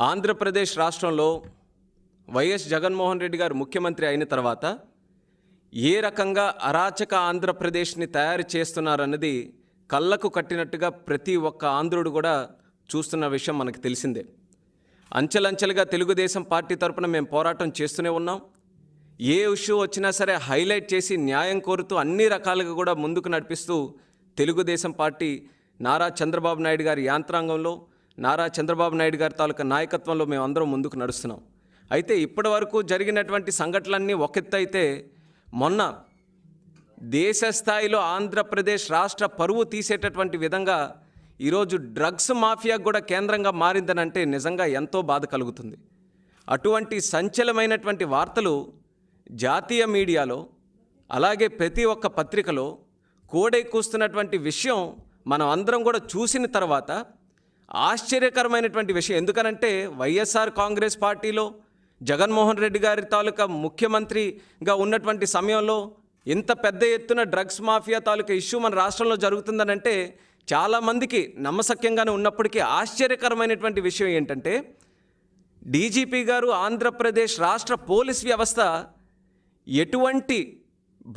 ఆంధ్రప్రదేశ్ రాష్ట్రంలో వైఎస్ జగన్మోహన్ రెడ్డి గారు ముఖ్యమంత్రి అయిన తర్వాత ఏ రకంగా అరాచక ఆంధ్రప్రదేశ్ని తయారు చేస్తున్నారన్నది కళ్ళకు కట్టినట్టుగా ప్రతి ఒక్క ఆంధ్రుడు కూడా చూస్తున్న విషయం మనకు తెలిసిందే. అంచెలంచెలుగా తెలుగుదేశం పార్టీ తరపున మేము పోరాటం చేస్తూనే ఉన్నాం. ఏ ఇష్యూ వచ్చినా సరే హైలైట్ చేసి న్యాయం కోరుతూ అన్ని రకాలుగా కూడా ముందుకు నడిపిస్తూ తెలుగుదేశం పార్టీ నారా చంద్రబాబు నాయుడు గారి యాంత్రాంగంలో, నారా చంద్రబాబు నాయుడు గారి తాలూకా నాయకత్వంలో మేమందరం ముందుకు నడుస్తున్నాం. అయితే ఇప్పటి వరకు జరిగినటువంటి సంఘటనలన్నీ ఒకెత్తైతే మొన్న దేశ స్థాయిలో ఆంధ్రప్రదేశ్ రాష్ట్ర పరువు తీసేటటువంటి విధంగా ఈరోజు డ్రగ్స్ మాఫియా కూడా కేంద్రంగా మారిందనంటే నిజంగా ఎంతో బాధ కలుగుతుంది. అటువంటి సంచలనమైనటువంటి వార్తలు జాతీయ మీడియాలో అలాగే ప్రతి ఒక్క పత్రికలో కోడెక్కుస్తున్నటువంటి విషయం మనం అందరం కూడా చూసిన తర్వాత ఆశ్చర్యకరమైనటువంటి విషయం. ఎందుకనంటే వైఎస్ఆర్ కాంగ్రెస్ పార్టీలో జగన్మోహన్ రెడ్డి గారి తాలూకా ముఖ్యమంత్రిగా ఉన్నటువంటి సమయంలో ఇంత పెద్ద ఎత్తున డ్రగ్స్ మాఫియా తాలూకా ఇష్యూ మన రాష్ట్రంలో జరుగుతుందనంటే చాలామందికి నమ్మశక్యంగానే ఉన్నప్పటికీ ఆశ్చర్యకరమైనటువంటి విషయం ఏంటంటే డీజీపీ గారు ఆంధ్రప్రదేశ్ రాష్ట్ర పోలీస్ వ్యవస్థ ఎటువంటి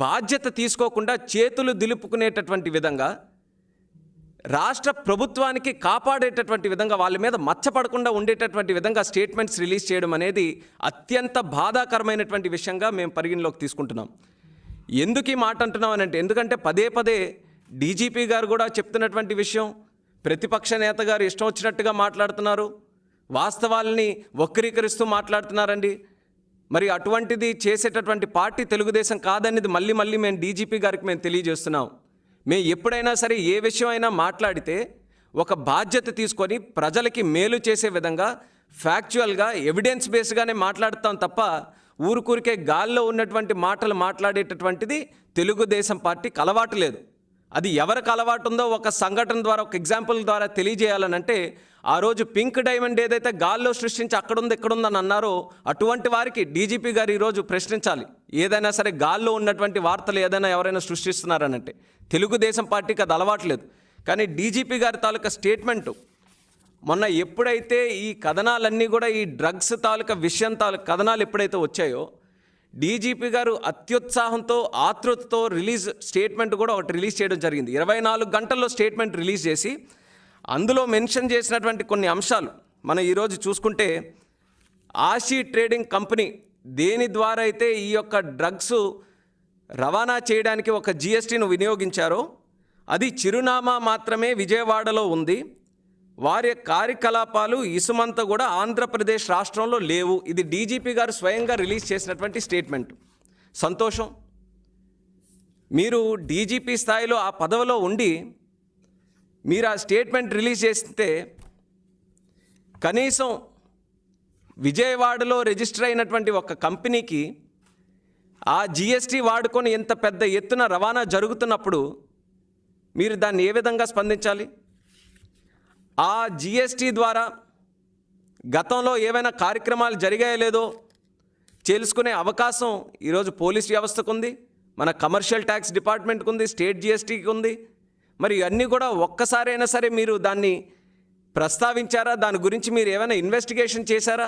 బాధ్యత తీసుకోకుండా చేతులు దులుపుకునేటటువంటి విధంగా రాష్ట్ర ప్రభుత్వానికి కాపాడేటటువంటి విధంగా వాళ్ళ మీద మచ్చపడకుండా ఉండేటటువంటి విధంగా స్టేట్మెంట్స్ రిలీజ్ చేయడం అనేది అత్యంత బాధాకరమైనటువంటి విషయంగా మేము పరిగణలోకి తీసుకుంటున్నాం. ఎందుకు ఈ మాట అంటున్నాం అని అంటే ఎందుకంటే పదే పదే డీజీపీ గారు కూడా చెప్తున్నటువంటి విషయం, ప్రతిపక్ష నేత గారు ఇష్టం వచ్చినట్టుగా మాట్లాడుతున్నారు, వాస్తవాలని వక్రీకరిస్తూ మాట్లాడుతున్నారండి. మరి అటువంటిది చేసేటటువంటి పార్టీ తెలుగుదేశం కాదనేది మళ్ళీ మేము డీజీపీ గారికి మేము తెలియజేస్తున్నాం. మేము ఎప్పుడైనా సరే ఏ విషయం అయినా మాట్లాడితే ఒక బాధ్యత తీసుకొని ప్రజలకి మేలు చేసే విధంగా ఫ్యాక్చువల్గా ఎవిడెన్స్ బేస్గానే మాట్లాడుతాం తప్ప ఊరికే గాల్లో ఉన్నటువంటి మాటలు మాట్లాడేటటువంటిది తెలుగుదేశం పార్టీకి అలవాటు లేదు. అది ఎవరికి అలవాటు ఉందో ఒక సంఘటన ద్వారా, ఒక ఎగ్జాంపుల్ ద్వారా తెలియజేయాలనంటే ఆ రోజు పింక్ డైమండ్ ఏదైతే గాల్లో సృష్టించి అక్కడుంది ఇక్కడుందని అన్నారో అటువంటి వారికి డీజీపీ గారు ఈరోజు ప్రశ్నించాలి. ఏదైనా సరే గాల్లో ఉన్నటువంటి వార్తలు ఏదైనా ఎవరైనా సృష్టిస్తున్నారనంటే తెలుగుదేశం పార్టీకి అది అలవాట్లేదు. కానీ డీజీపీ గారి తాలూకా స్టేట్మెంటు మొన్న ఎప్పుడైతే ఈ కథనాలన్నీ కూడా ఈ డ్రగ్స్ తాలూకా విషయం తాలూకా కథనాలు ఎప్పుడైతే వచ్చాయో డీజీపీ గారు అత్యుత్సాహంతో ఆతృతతో స్టేట్మెంట్ కూడా ఒకటి రిలీజ్ చేయడం జరిగింది. 24 గంటల్లో స్టేట్మెంట్ రిలీజ్ చేసి అందులో మెన్షన్ చేసినటువంటి కొన్ని అంశాలు మనం ఈరోజు చూసుకుంటే, ఆషీ ట్రేడింగ్ కంపెనీ దేని ద్వారా అయితే ఈ యొక్క డ్రగ్స్ రవాణా చేయడానికి ఒక జిఎస్టీని వినియోగించారో అది చిరునామా మాత్రమే విజయవాడలో ఉంది, వారి కార్యకలాపాలు ఇసుమంతా కూడా ఆంధ్రప్రదేశ్ రాష్ట్రంలో లేవు. ఇది డీజీపీ గారు స్వయంగా రిలీజ్ చేసినటువంటి స్టేట్మెంట్. సంతోషం, మీరు డీజీపీ స్థాయిలో ఆ పదవిలో ఉండి మీరు ఆ స్టేట్మెంట్ రిలీజ్ చేస్తే కనీసం విజయవాడలో రిజిస్టర్ అయినటువంటి ఒక కంపెనీకి ఆ జిఎస్టీ వాడుకొని ఇంత పెద్ద ఎత్తున రవాణా జరుగుతున్నప్పుడు మీరు దాన్ని ఏ విధంగా స్పందించాలి? ఆ జిఎస్టీ ద్వారా గతంలో ఏవైనా కార్యక్రమాలు జరిగాయో లేదో తెలుసుకునే అవకాశం ఈరోజు పోలీస్ వ్యవస్థకు ఉంది, మన కమర్షియల్ ట్యాక్స్ డిపార్ట్మెంట్కి ఉంది, స్టేట్ జిఎస్టీకి ఉంది. మరి అన్నీ కూడా ఒక్కసారైనా సరే మీరు దాన్ని ప్రస్తావించారా? దాని గురించి మీరు ఏమైనా ఇన్వెస్టిగేషన్ చేశారా?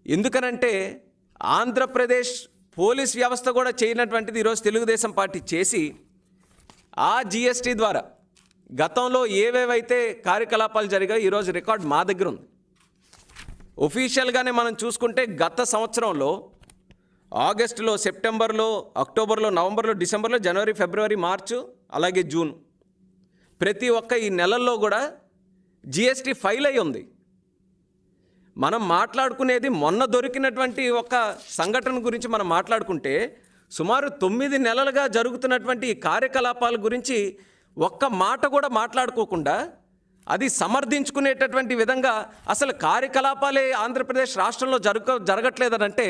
ఎందుకనంటే ఆంధ్రప్రదేశ్ పోలీస్ వ్యవస్థ కూడా చేయనటువంటిది ఈరోజు తెలుగుదేశం పార్టీ చేసి ఆ జిఎస్టీ ద్వారా గతంలో ఏవేవైతే కార్యకలాపాలు జరిగాయో ఈరోజు రికార్డ్ మా దగ్గర ఉంది. ఒఫీషియల్గానే మనం చూసుకుంటే గత సంవత్సరంలో ఆగస్టులో, సెప్టెంబర్లో, అక్టోబర్లో, నవంబర్లో, డిసెంబర్లో, జనవరి, ఫిబ్రవరి, మార్చు అలాగే జూన్ ప్రతి ఒక్క ఈ నెలల్లో కూడా జిఎస్టీ ఫైల్ అయి ఉంది. మనం మాట్లాడుకునేది మొన్న దొరికినటువంటి ఒక సంఘటన గురించి మనం మాట్లాడుకుంటే సుమారు 9 నెలలుగా జరుగుతున్నటువంటి ఈ కార్యకలాపాల గురించి ఒక్క మాట కూడా మాట్లాడుకోకుండా అది సమర్థించుకునేటటువంటి విధంగా అసలు కార్యకలాపాలే ఆంధ్రప్రదేశ్ రాష్ట్రంలో జరగట్లేదనంటే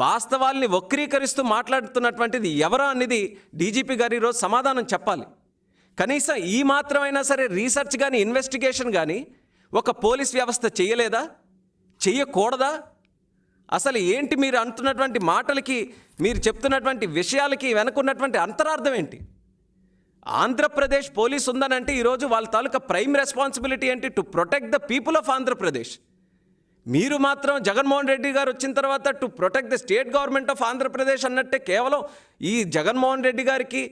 వాస్తవాల్ని వక్రీకరిస్తూ మాట్లాడుతున్నటువంటిది ఎవరా అనేది డీజీపీ గారు ఈరోజు సమాధానం చెప్పాలి. కనీసం ఈ మాత్రమైనా సరే రీసెర్చ్ కానీ ఇన్వెస్టిగేషన్ కానీ ఒక పోలీస్ వ్యవస్థ చేయలేదా? చెయ్యకూడదా? అసలు ఏంటి మీరు అంటున్నటువంటి మాటలకి, మీరు చెప్తున్నటువంటి విషయాలకి వెనుకున్నటువంటి అంతరార్థం ఏంటి? ఆంధ్రప్రదేశ్ పోలీస్ ఉందనంటే ఈరోజు వాళ్ళ తాలూకా ప్రైమ్ రెస్పాన్సిబిలిటీ ఏంటి? To protect the people of Andhra Pradesh. మీరు మాత్రం జగన్మోహన్ రెడ్డి గారు వచ్చిన తర్వాత to protect the state government of Andhra Pradesh అన్నట్టే కేవలం ఈ జగన్మోహన్ రెడ్డి గారికి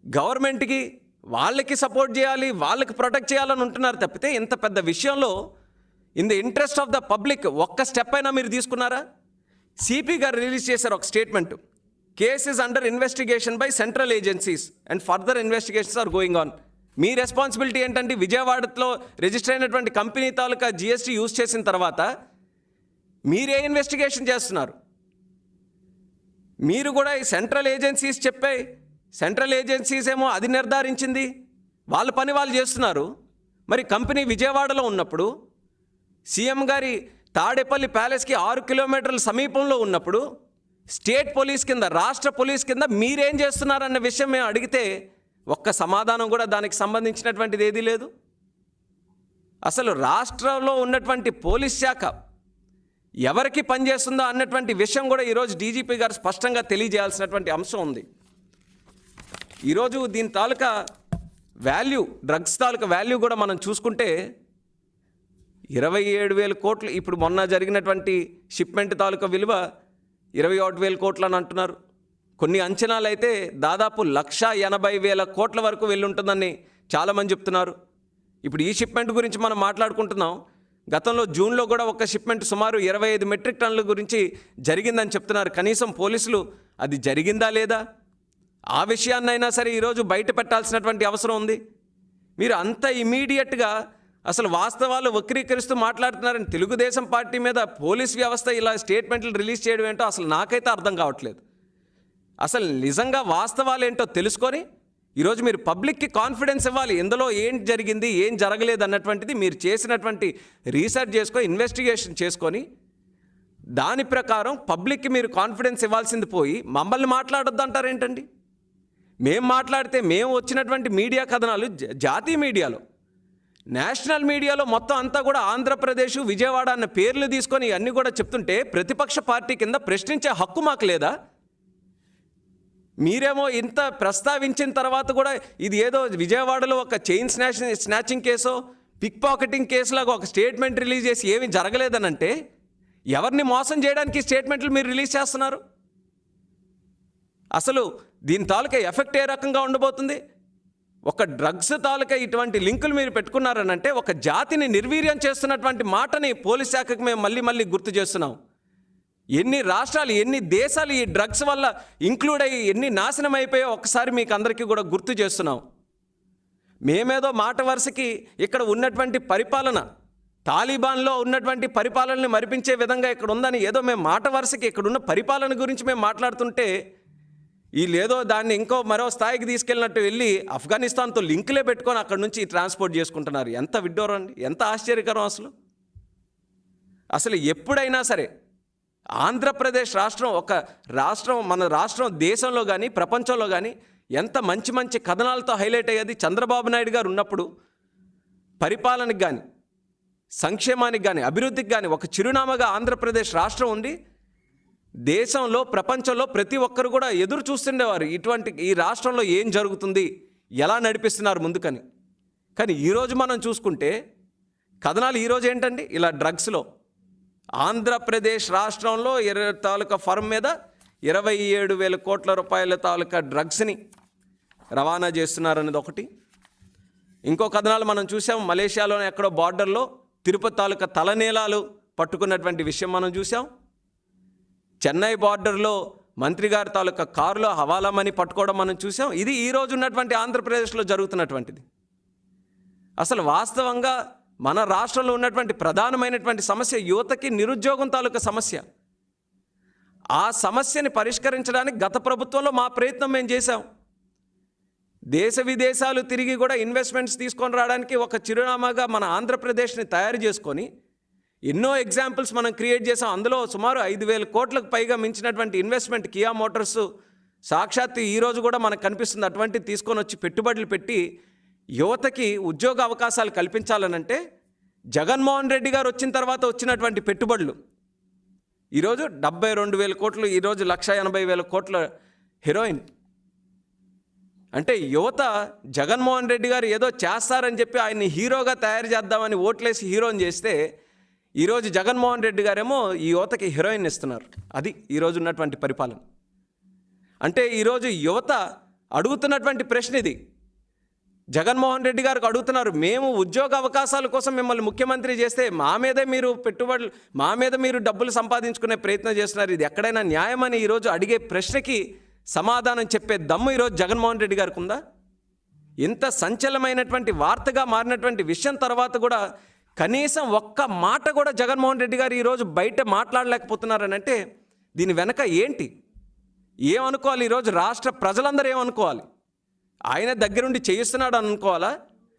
గవర్నమెంట్కి వాళ్ళకి సపోర్ట్ చేయాలి, వాళ్ళకి ప్రొటెక్ట్ చేయాలని ఉంటున్నారు తప్పితే ఇంత పెద్ద విషయంలో in the interest of the public ఒక్క స్టెప్ అయినా మీరు తీసుకున్నారా? సిపి గారు రిలీజ్ చేశారు ఒక statement, case is under investigation by central agencies and further investigations are going on. మీ రెస్పాన్సిబిలిటీ ఏంటంటే విజయవాడలో రిజిస్టర్ అయినటువంటి కంపెనీ తాలూకా జిఎస్టీ యూజ్ చేసిన తర్వాత మీరే ఇన్వెస్టిగేషన్ చేస్తున్నారు? మీరు కూడా ఈ సెంట్రల్ ఏజెన్సీస్ చెప్పాయి, సెంట్రల్ ఏజెన్సీస్ ఏమో అది నిర్ధారించింది, వాళ్ళ పని వాళ్ళు చేస్తున్నారు. మరి కంపెనీ విజయవాడలో ఉన్నప్పుడు, సీఎం గారి తాడేపల్లి ప్యాలెస్కి 6 కిలోమీటర్ల సమీపంలో ఉన్నప్పుడు స్టేట్ పోలీస్ కింద, రాష్ట్ర పోలీస్ కింద మీరేం చేస్తున్నారన్న విషయం మేము అడిగితే ఒక్క సమాధానం కూడా దానికి సంబంధించినటువంటిది ఏదీ లేదు. అసలు రాష్ట్రంలో ఉన్నటువంటి పోలీస్ శాఖ ఎవరికి పనిచేస్తుందో అన్నటువంటి విషయం కూడా ఈరోజు డీజీపీ గారు స్పష్టంగా తెలియజేయాల్సినటువంటి అంశం ఉంది. ఈరోజు దీని తాలూకా వాల్యూ, డ్రగ్స్ తాలూకా వాల్యూ కూడా మనం చూసుకుంటే 27,000 కోట్లు. ఇప్పుడు మొన్న జరిగినటువంటి షిప్మెంట్ తాలూకా విలువ 21,000 కోట్లు అని అంటున్నారు. కొన్ని అంచనాలు అయితే దాదాపు 1,80,000 కోట్ల వరకు వెళ్ళి ఉంటుందని చాలామంది చెప్తున్నారు. ఇప్పుడు ఈ షిప్మెంట్ గురించి మనం మాట్లాడుకుంటున్నాం. గతంలో జూన్లో కూడా ఒక షిప్మెంట్ సుమారు 25 మెట్రిక్ టన్నుల గురించి జరిగిందని చెప్తున్నారు. కనీసం పోలీసులు అది జరిగిందా లేదా ఆ విషయాన్నైనా సరే ఈరోజు బయట పెట్టాల్సినటువంటి అవసరం ఉంది. మీరు అంత ఇమీడియట్గా అసలు వాస్తవాలు వక్రీకరిస్తూ మాట్లాడుతున్నారని తెలుగుదేశం పార్టీ మీద పోలీస్ వ్యవస్థ ఇలా స్టేట్మెంట్లు రిలీజ్ చేయడం ఏంటో అసలు నాకైతే అర్థం కావట్లేదు. అసలు నిజంగా వాస్తవాలు ఏంటో తెలుసుకొని ఈరోజు మీరు పబ్లిక్కి కాన్ఫిడెన్స్ ఇవ్వాలి. ఇందులో ఏం జరిగింది, ఏం జరగలేదు అన్నటువంటిది మీరు చేసినటువంటి రీసెర్చ్ చేసుకొని, ఇన్వెస్టిగేషన్ చేసుకొని దాని ప్రకారం పబ్లిక్కి మీరు కాన్ఫిడెన్స్ ఇవ్వాల్సింది పోయి మమ్మల్ని మాట్లాడొద్దు అంటారేంటండి? మేము మాట్లాడితే మేము వచ్చినటువంటి మీడియా కథనాలు జాతీయ మీడియాలో, నేషనల్ మీడియాలో మొత్తం అంతా కూడా ఆంధ్రప్రదేశ్, విజయవాడ అన్న పేర్లు తీసుకొని అన్నీ కూడా చెప్తుంటే ప్రతిపక్ష పార్టీ కింద ప్రశ్నించే హక్కు మాకు లేదా? మీరేమో ఇంత ప్రస్తావించిన తర్వాత కూడా ఇది ఏదో విజయవాడలో ఒక చైన్ స్నాచింగ్ కేసో, పిక్ పాకెటింగ్ కేసులాగా ఒక స్టేట్మెంట్ రిలీజ్ చేసి ఏమీ జరగలేదనంటే ఎవరిని మోసం చేయడానికి స్టేట్మెంట్లు మీరు రిలీజ్ చేస్తున్నారు? అసలు దీని తాలూకా ఎఫెక్ట్ ఏ రకంగా ఉండబోతుంది? ఒక డ్రగ్స్ తాలూకా ఇటువంటి లింకులు మీరు పెట్టుకున్నారనంటే ఒక జాతిని నిర్వీర్యం చేస్తున్నటువంటి మాటని పోలీస్ శాఖకు మేము మళ్ళీ గుర్తు చేస్తున్నాం. ఎన్ని రాష్ట్రాలు, ఎన్ని దేశాలు ఈ డ్రగ్స్ వల్ల ఇంక్లూడ్ అయ్యి ఎన్ని నాశనం అయిపోయాయో ఒకసారి మీకు అందరికీ కూడా గుర్తు చేస్తున్నాం. మేమేదో మాట వరుసకి ఇక్కడ ఉన్నటువంటి పరిపాలన, తాలిబాన్లో ఉన్నటువంటి పరిపాలనని మరిపించే విధంగా ఇక్కడ ఉందని ఏదో మేము మాట వరుసకి ఇక్కడున్న పరిపాలన గురించి మేము మాట్లాడుతుంటే వీళ్ళేదో దాన్ని ఇంకో మరో స్థాయికి తీసుకెళ్ళినట్టు వెళ్ళి ఆఫ్ఘనిస్తాన్తో లింకులే పెట్టుకొని అక్కడ నుంచి ట్రాన్స్పోర్ట్ చేసుకుంటున్నారు. ఎంత విడ్డూరం అండి, ఎంత ఆశ్చర్యకరం! అసలు ఎప్పుడైనా సరే ఆంధ్రప్రదేశ్ రాష్ట్రం ఒక రాష్ట్రం, మన రాష్ట్రం దేశంలో కానీ ప్రపంచంలో కానీ ఎంత మంచి కథనాలతో హైలైట్ అయ్యేది. చంద్రబాబు నాయుడు గారు ఉన్నప్పుడు పరిపాలనకి కానీ, సంక్షేమానికి కానీ, అభివృద్ధికి కానీ ఒక చిరునామాగా ఆంధ్రప్రదేశ్ రాష్ట్రం ఉంది. దేశంలో, ప్రపంచంలో ప్రతి ఒక్కరు కూడా ఎదురు చూస్తుండేవారు ఇటువంటి ఈ రాష్ట్రంలో ఏం జరుగుతుంది, ఎలా నడిపిస్తున్నారు ముందుకని. కానీ ఈరోజు మనం చూసుకుంటే కథనాలు ఈరోజు ఏంటండి, ఇలా డ్రగ్స్లో ఆంధ్రప్రదేశ్ రాష్ట్రంలో తాలూకా ఫర్మ్ మీద 27,000 కోట్ల రూపాయల తాలూకా డ్రగ్స్ని రవాణా చేస్తున్నారనేది ఒకటి. ఇంకో కథనాలు మనం చూసాం, మలేషియాలోనే ఎక్కడో బార్డర్లో తిరుపతి తాలూకా తలనీలాలు పట్టుకున్నటువంటి విషయం మనం చూసాం. చెన్నై బార్డర్లో మంత్రి గారి తాలూకా కారులో హవాలా మనీ పట్టుకోవడం మనం చూసాం. ఇది ఈరోజు ఉన్నటువంటి ఆంధ్రప్రదేశ్లో జరుగుతున్నటువంటిది. అసలు వాస్తవంగా మన రాష్ట్రంలో ఉన్నటువంటి ప్రధానమైనటువంటి సమస్య యువతకి నిరుద్యోగం తాలూకా సమస్య. ఆ సమస్యని పరిష్కరించడానికి గత ప్రభుత్వంలో మా ప్రయత్నం మేము చేశాం. దేశ విదేశాలు తిరిగి కూడా ఇన్వెస్ట్మెంట్స్ తీసుకొని రావడానికి ఒక చిరునామాగా మన ఆంధ్రప్రదేశ్ని తయారు చేసుకొని ఎన్నో ఎగ్జాంపుల్స్ మనం క్రియేట్ చేసాం. అందులో సుమారు 5,000 కోట్లకు పైగా మించినటువంటి ఇన్వెస్ట్మెంట్ కియా మోటార్స్ సాక్షాత్తు ఈరోజు కూడా మనకు కనిపిస్తుంది. అటువంటిది తీసుకొని వచ్చి పెట్టుబడులు పెట్టి యువతకి ఉద్యోగ అవకాశాలు కల్పించాలనంటే జగన్మోహన్ రెడ్డి గారు వచ్చిన తర్వాత వచ్చినటువంటి పెట్టుబడులు ఈరోజు 72,000 కోట్లు, ఈరోజు 1,80,000 కోట్ల హెరోయిన్. అంటే యువత జగన్మోహన్ రెడ్డి గారు ఏదో చేస్తారని చెప్పి ఆయన్ని హీరోగా తయారు చేద్దామని ఓట్లేసి హీరోని చేస్తే ఈరోజు జగన్మోహన్ రెడ్డి గారేమో ఈ యువతకి హీరోయిన్ ఇస్తున్నారు. అది ఈరోజు ఉన్నటువంటి పరిపాలన. అంటే ఈరోజు యువత అడుగుతున్నటువంటి ప్రశ్న ఇది. జగన్మోహన్ రెడ్డి గారికి అడుగుతున్నారు, మేము ఉద్యోగ అవకాశాల కోసం మిమ్మల్ని ముఖ్యమంత్రి చేస్తే మా మీద మీరు డబ్బులు సంపాదించుకునే ప్రయత్నం చేస్తున్నారు. ఇది ఎక్కడైనా న్యాయమని ఈరోజు అడిగే ప్రశ్నకి సమాధానం చెప్పే దమ్ము ఈరోజు జగన్మోహన్ రెడ్డి గారికి ఉందా? ఇంత సంచలనమైనటువంటి వార్తగా మారినటువంటి విషయం తర్వాత కూడా కనీసం ఒక్క మాట కూడా జగన్మోహన్ రెడ్డి గారు ఈరోజు బయట మాట్లాడలేకపోతున్నారని అంటే దీని వెనక ఏంటి? ఏమనుకోవాలి? ఈరోజు రాష్ట్ర ప్రజలందరూ ఏమనుకోవాలి? ఆయన దగ్గరుండి చేయిస్తున్నాడు అనుకోవాలా?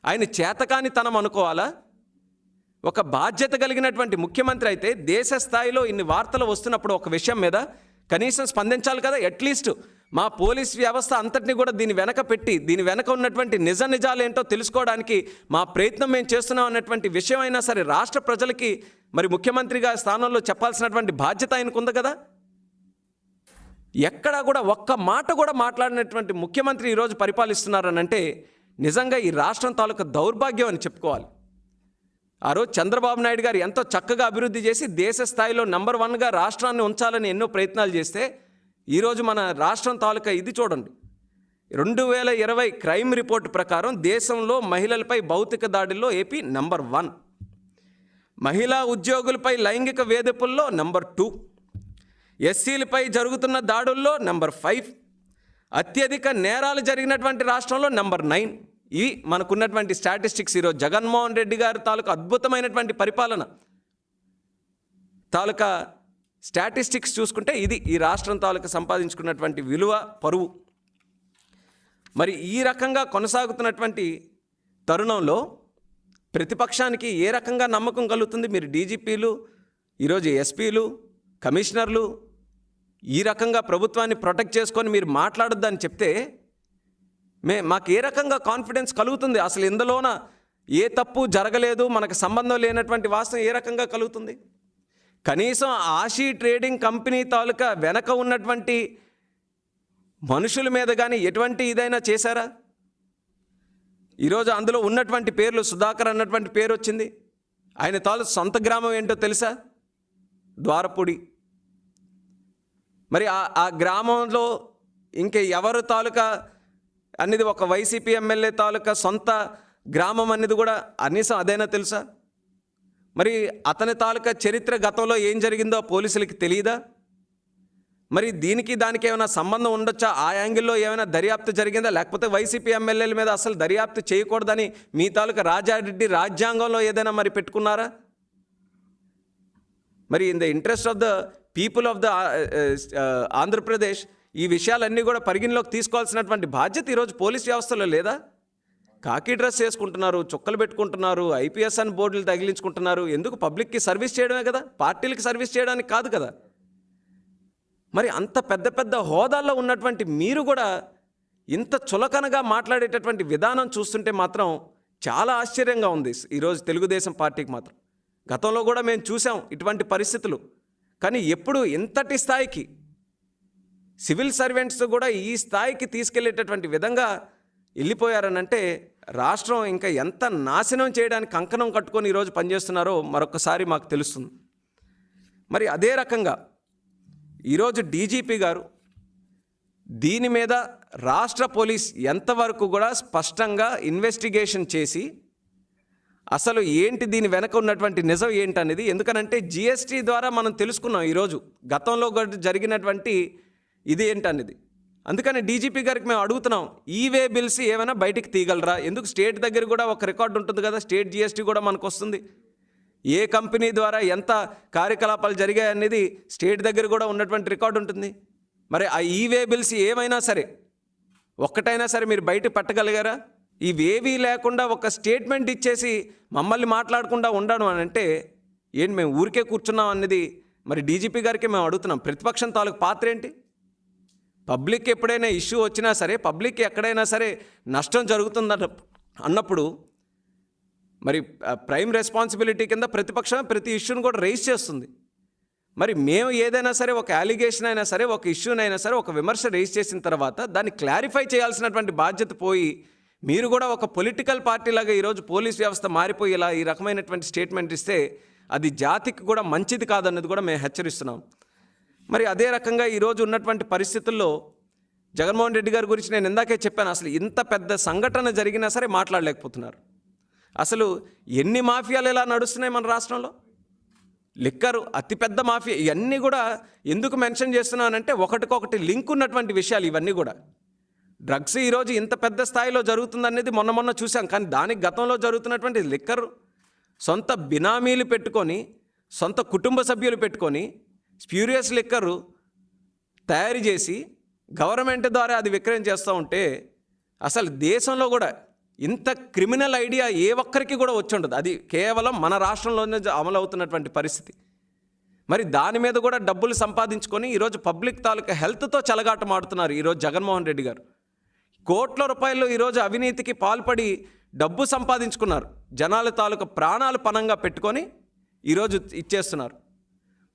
ఆయన చేతకానితనం అనుకోవాలా? ఒక బాధ్యత కలిగినటువంటి ముఖ్యమంత్రి అయితే దేశ స్థాయిలో ఇన్ని వార్తలు వస్తున్నప్పుడు ఒక విషయం మీద కనీసం స్పందించాలి కదా. అట్లీస్ట్ మా పోలీస్ వ్యవస్థ అంతటిని కూడా దీని వెనక పెట్టి దీని వెనక ఉన్నటువంటి నిజాలు ఏంటో తెలుసుకోవడానికి మా ప్రయత్నం మేము చేస్తున్నాం అన్నటువంటి విషయం అయినా సరే రాష్ట్ర ప్రజలకి మరి ముఖ్యమంత్రిగా స్థానంలో చెప్పాల్సినటువంటి బాధ్యత ఆయనకు ఉంది కదా. ఎక్కడా కూడా ఒక్క మాట కూడా మాట్లాడినటువంటి ముఖ్యమంత్రి ఈరోజు పరిపాలిస్తున్నారనంటే నిజంగా ఈ రాష్ట్రం తాలూకా దౌర్భాగ్యం అని చెప్పుకోవాలి. ఆ రోజు చంద్రబాబు నాయుడు గారు ఎంతో చక్కగా అభివృద్ధి చేసి దేశ స్థాయిలో నంబర్ 1గా రాష్ట్రాన్ని ఉంచాలని ఎన్నో ప్రయత్నాలు చేస్తే ఈరోజు మన రాష్ట్రం తాలూకా ఇది చూడండి. 2020 క్రైమ్ రిపోర్ట్ ప్రకారం దేశంలో మహిళలపై భౌతిక దాడుల్లో ఏపీ నంబర్ 1, మహిళా ఉద్యోగులపై లైంగిక వేధింపుల్లో నంబర్ 2, ఎస్సీలపై జరుగుతున్న దాడుల్లో నంబర్ 5, అత్యధిక నేరాలు జరిగినటువంటి రాష్ట్రంలో నంబర్ 9. ఇవి మనకున్నటువంటి స్టాటిస్టిక్స్. ఈరోజు జగన్మోహన్ రెడ్డి గారి తాలూకా అద్భుతమైనటువంటి పరిపాలన తాలూకా స్టాటిస్టిక్స్ చూసుకుంటే ఇది ఈ రాష్ట్రం తాలూకా సంపాదించుకున్నటువంటి విలువ, పరువు. మరి ఈ రకంగా కొనసాగుతున్నటువంటి తరుణంలో ప్రతిపక్షానికి ఏ రకంగా నమ్మకం కలుగుతుంది? మీరు డీజీపీలు, ఈరోజు ఎస్పీలు, కమిషనర్లు ఈ రకంగా ప్రభుత్వాన్ని ప్రొటెక్ట్ చేసుకొని మీరు మాట్లాడొద్దని చెప్తే మాకు ఏ రకంగా కాన్ఫిడెన్స్ కలుగుతుంది? అసలు ఇందులోన ఏ తప్పు జరగలేదు, మనకు సంబంధం లేనటువంటి వాస్తవం ఏ రకంగా కలుగుతుంది? కనీసం ఆషీ ట్రేడింగ్ కంపెనీ తాలూకా వెనక ఉన్నటువంటి మనుషుల మీద కానీ ఎటువంటి ఇదైనా చేశారా? ఈరోజు అందులో ఉన్నటువంటి పేర్లు, సుధాకర్ అన్నటువంటి పేరు వచ్చింది. ఆయన తాలూకు సొంత గ్రామం ఏంటో తెలుసా? ద్వారపూడి. మరి ఆ గ్రామంలో ఇంక ఎవరు తాలూకా అనేది ఒక వైసీపీ ఎమ్మెల్యే తాలూకా సొంత గ్రామం అనేది కూడా కనీసం అదైనా తెలుసా? మరి అతని తాలూకా చరిత్ర గతంలో ఏం జరిగిందో పోలీసులకి తెలియదా? మరి దానికి ఏమైనా సంబంధం ఉండొచ్చా? ఆ యాంగిల్లో ఏమైనా దర్యాప్తు జరిగిందా? లేకపోతే వైసీపీ ఎమ్మెల్యేల మీద అసలు దర్యాప్తు చేయకూడదని మీ తాలూకా రాజారెడ్డి రాజ్యాంగంలో ఏదైనా మరి పెట్టుకున్నారా? మరి in the interest of the people of the Andhra Pradesh ఈ విషయాలన్నీ కూడా పరిగణలోకి తీసుకోవాల్సినటువంటి బాధ్యత ఈరోజు పోలీస్ వ్యవస్థలో లేదా? కాకి డ్రెస్ వేసుకుంటున్నారు, చుక్కలు పెట్టుకుంటున్నారు, ఐపీఎస్ అని బోర్డులు తగిలించుకుంటున్నారు. ఎందుకు? పబ్లిక్కి సర్వీస్ చేయడమే కదా, పార్టీలకి సర్వీస్ చేయడానికి కాదు కదా. మరి అంత పెద్ద పెద్ద హోదాల్లో ఉన్నటువంటి మీరు కూడా ఇంత చులకనగా మాట్లాడేటటువంటి విధానం చూస్తుంటే మాత్రం చాలా ఆశ్చర్యంగా ఉంది ఈరోజు తెలుగుదేశం పార్టీకి మాత్రం. గతంలో కూడా మేము చూసాం ఇటువంటి పరిస్థితులు. కానీ ఎప్పుడు ఇంతటి స్థాయికి సివిల్ సర్వెంట్స్ కూడా ఈ స్థాయికి తీసుకెళ్లేటటువంటి విధంగా వెళ్ళిపోయారనంటే రాష్ట్రం ఇంకా ఎంత నాశనం చేయడానికి కంకణం కట్టుకొని ఈరోజు పనిచేస్తున్నారో మరొకసారి మాకు తెలుస్తుంది. మరి అదే రకంగా ఈరోజు డీజీపీ గారు దీని మీద రాష్ట్ర పోలీస్ ఎంతవరకు కూడా స్పష్టంగా ఇన్వెస్టిగేషన్ చేసి అసలు ఏంటి దీని వెనక ఉన్నటువంటి నిజం ఏంటనేది. ఎందుకనంటే జిఎస్టీ ద్వారా మనం తెలుసుకున్నాం ఈరోజు గతంలో జరిగినటువంటి ఇది ఏంటనేది. అందుకని డీజీపీ గారికి మేము అడుగుతున్నాం, ఈవే బిల్స్ ఏమైనా బయటికి తీయగలరా? ఎందుకు స్టేట్ దగ్గర కూడా ఒక రికార్డు ఉంటుంది కదా, స్టేట్ జిఎస్టీ కూడా మనకు వస్తుంది. ఏ కంపెనీ ద్వారా ఎంత కార్యకలాపాలు జరిగాయి అనేది స్టేట్ దగ్గర కూడా ఉన్నటువంటి రికార్డు ఉంటుంది. మరి ఆ ఈవే బిల్స్ ఏమైనా సరే ఒక్కటైనా సరే మీరు బయట పెట్టగలిగారా? ఇవేవీ లేకుండా ఒక స్టేట్మెంట్ ఇచ్చేసి మమ్మల్ని మాట్లాడకుండా ఉండడం అని అంటే ఏంటి? మేము ఊరికే కూర్చున్నాం అన్నది మరి డీజీపీ గారికి మేము అడుగుతున్నాం. ప్రతిపక్షం తాలూకు పాత్ర ఏంటి? పబ్లిక్ ఎప్పుడైనా ఇష్యూ వచ్చినా సరే, పబ్లిక్ ఎక్కడైనా సరే నష్టం జరుగుతుంద అన్నప్పుడు మరి ప్రైమ్ రెస్పాన్సిబిలిటీ కింద ప్రతిపక్షం ప్రతి ఇష్యూని కూడా రైజ్ చేస్తుంది. మరి మేము ఏదైనా సరే ఒక అలిగేషన్ అయినా సరే, ఒక ఇష్యూనైనా సరే, ఒక విమర్శ రైజ్ చేసిన తర్వాత దాన్ని క్లారిఫై చేయాల్సినటువంటి బాధ్యత పోయి మీరు కూడా ఒక పొలిటికల్ పార్టీ లాగా ఈరోజు పోలీస్ వ్యవస్థ మారిపోయేలా ఈ రకమైనటువంటి స్టేట్మెంట్ ఇస్తే అది జాతికి కూడా మంచిది కాదన్నది కూడా మేము హెచ్చరిస్తున్నాం. మరి అదే రకంగా ఈరోజు ఉన్నటువంటి పరిస్థితుల్లో జగన్మోహన్ రెడ్డి గారి గురించి నేను ఇందాకే చెప్పాను, అసలు ఇంత పెద్ద సంఘటన జరిగినా సరే మాట్లాడలేకపోతున్నారు. అసలు ఎన్ని మాఫియాలు ఎలా నడుస్తున్నాయి మన రాష్ట్రంలో? లిక్కరు అతిపెద్ద మాఫియా. ఇవన్నీ కూడా ఎందుకు మెన్షన్ చేస్తున్నానంటే ఒకటికొకటి లింక్ ఉన్నటువంటి విషయాలు ఇవన్నీ కూడా. డ్రగ్స్ ఈరోజు ఇంత పెద్ద స్థాయిలో జరుగుతుందనేది మొన్న చూసాం. కానీ దానికి గతంలో జరుగుతున్నటువంటి లిక్కర్ సొంత బినామీలు పెట్టుకొని, సొంత కుటుంబ సభ్యులు పెట్టుకొని స్ప్యూరియస్ లిక్కరు తయారు చేసి గవర్నమెంట్ ద్వారా అది విక్రయం చేస్తూ ఉంటే అసలు దేశంలో కూడా ఇంత క్రిమినల్ ఐడియా ఏ ఒక్కరికి కూడా వచ్చి ఉండదు. అది కేవలం మన రాష్ట్రంలోనే అమలు అవుతున్నటువంటి పరిస్థితి. మరి దాని మీద కూడా డబ్బులు సంపాదించుకొని ఈరోజు పబ్లిక్ తాలూకా హెల్త్తో చెలగాటం ఆడుతున్నారు ఈరోజు జగన్మోహన్ రెడ్డి గారు. కోట్ల రూపాయలు ఈరోజు అవినీతికి పాల్పడి డబ్బు సంపాదించుకున్నారు. జనాల తాలూకా ప్రాణాలు పణంగా పెట్టుకొని ఈరోజు ఇచ్చేస్తున్నారు.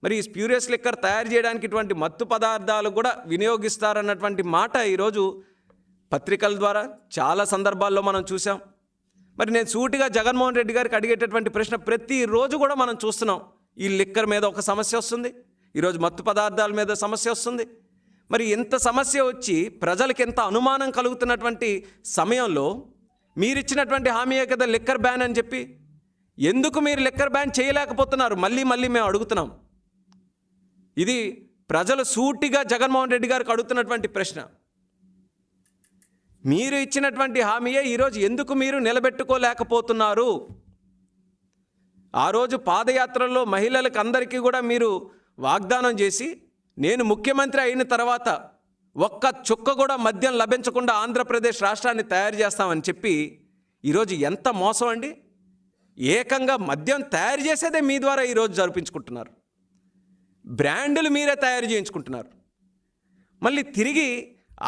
మరి ఈ స్ప్యూరియస్ లిక్కర్ తయారు చేయడానికి ఇటువంటి మత్తు పదార్థాలు కూడా వినియోగిస్తారన్నటువంటి మాట ఈరోజు పత్రికల ద్వారా చాలా సందర్భాల్లో మనం చూసాం. మరి నేను సూటిగా జగన్మోహన్ రెడ్డి గారికి అడిగేటటువంటి ప్రశ్న, ప్రతిరోజు కూడా మనం చూస్తున్నాం, ఈ లిక్కర్ మీద ఒక సమస్య వస్తుంది, ఈరోజు మత్తు పదార్థాల మీద సమస్య వస్తుంది. మరి ఇంత సమస్య వచ్చి ప్రజలకు ఎంత అనుమానం కలుగుతున్నటువంటి సమయంలో మీరిచ్చినటువంటి హామీయే కదా లిక్కర్ బ్యాన్ అని చెప్పి, ఎందుకు మీరు లిక్కర్ బ్యాన్ చేయలేకపోతున్నారు? మళ్ళీ మేము అడుగుతున్నాం. ఇది ప్రజలు సూటిగా జగన్మోహన్ రెడ్డి గారికి అడుగుతున్నటువంటి ప్రశ్న. మీరు ఇచ్చినటువంటి హామీయే ఈరోజు ఎందుకు మీరు నిలబెట్టుకోలేకపోతున్నారు? ఆ రోజు పాదయాత్రలో మహిళలకు అందరికీ కూడా మీరు వాగ్దానం చేసి, నేను ముఖ్యమంత్రి అయిన తర్వాత ఒక్క చుక్క కూడా మద్యం లభించకుండా ఆంధ్రప్రదేశ్ రాష్ట్రాన్ని తయారు చేస్తామని చెప్పి, ఈరోజు ఎంత మోసం అండి! ఏకంగా మద్యం తయారు చేసేదే మీ ద్వారా ఈరోజు జరిపించుకుంటున్నారు. బ్రాండులు మీరే తయారు చేయించుకుంటున్నారు. మళ్ళీ తిరిగి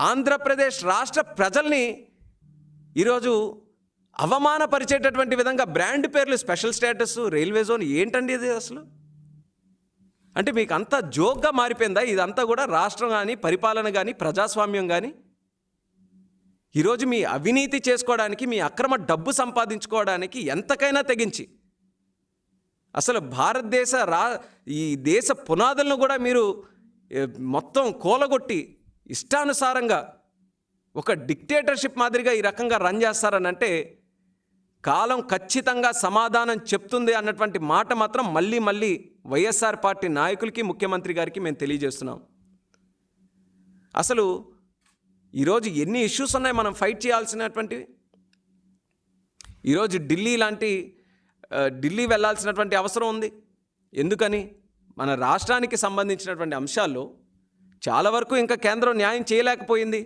ఆంధ్రప్రదేశ్ రాష్ట్ర ప్రజల్ని ఈరోజు అవమానపరిచేటటువంటి విధంగా బ్రాండ్ పేర్లు, స్పెషల్ స్టేటస్, రైల్వే జోన్, ఏంటండి ఇది అసలు? అంటే మీకు అంతా జోక్గా మారిపోయిందా ఇదంతా కూడా? రాష్ట్రం కానీ, పరిపాలన కానీ, ప్రజాస్వామ్యం కానీ ఈరోజు మీ అవినీతి చేసుకోవడానికి, మీ అక్రమ డబ్బు సంపాదించుకోవడానికి ఎంతకైనా తెగించి అసలు భారతదేశ ఈ దేశ పునాదులను కూడా మీరు మొత్తం కూలగొట్టి ఇష్టానుసారంగా ఒక డిక్టేటర్షిప్ మాదిరిగా ఈ రకంగా రన్ చేస్తారని అంటే కాలం ఖచ్చితంగా సమాధానం చెప్తుంది అన్నటువంటి మాట మాత్రం మళ్ళీ వైఎస్ఆర్ పార్టీ నాయకులకి, ముఖ్యమంత్రి గారికి మేము తెలియజేస్తున్నాం. అసలు ఈరోజు ఎన్ని ఇష్యూస్ ఉన్నాయి మనం ఫైట్ చేయాల్సినటువంటివి. ఈరోజు ఢిల్లీ వెళ్ళాల్సినటువంటి అవసరం ఉంది. ఎందుకని? మన రాష్ట్రానికి సంబంధించినటువంటి అంశాల్లో చాలా వరకు ఇంకా కేంద్రం న్యాయం చేయలేకపోయింది.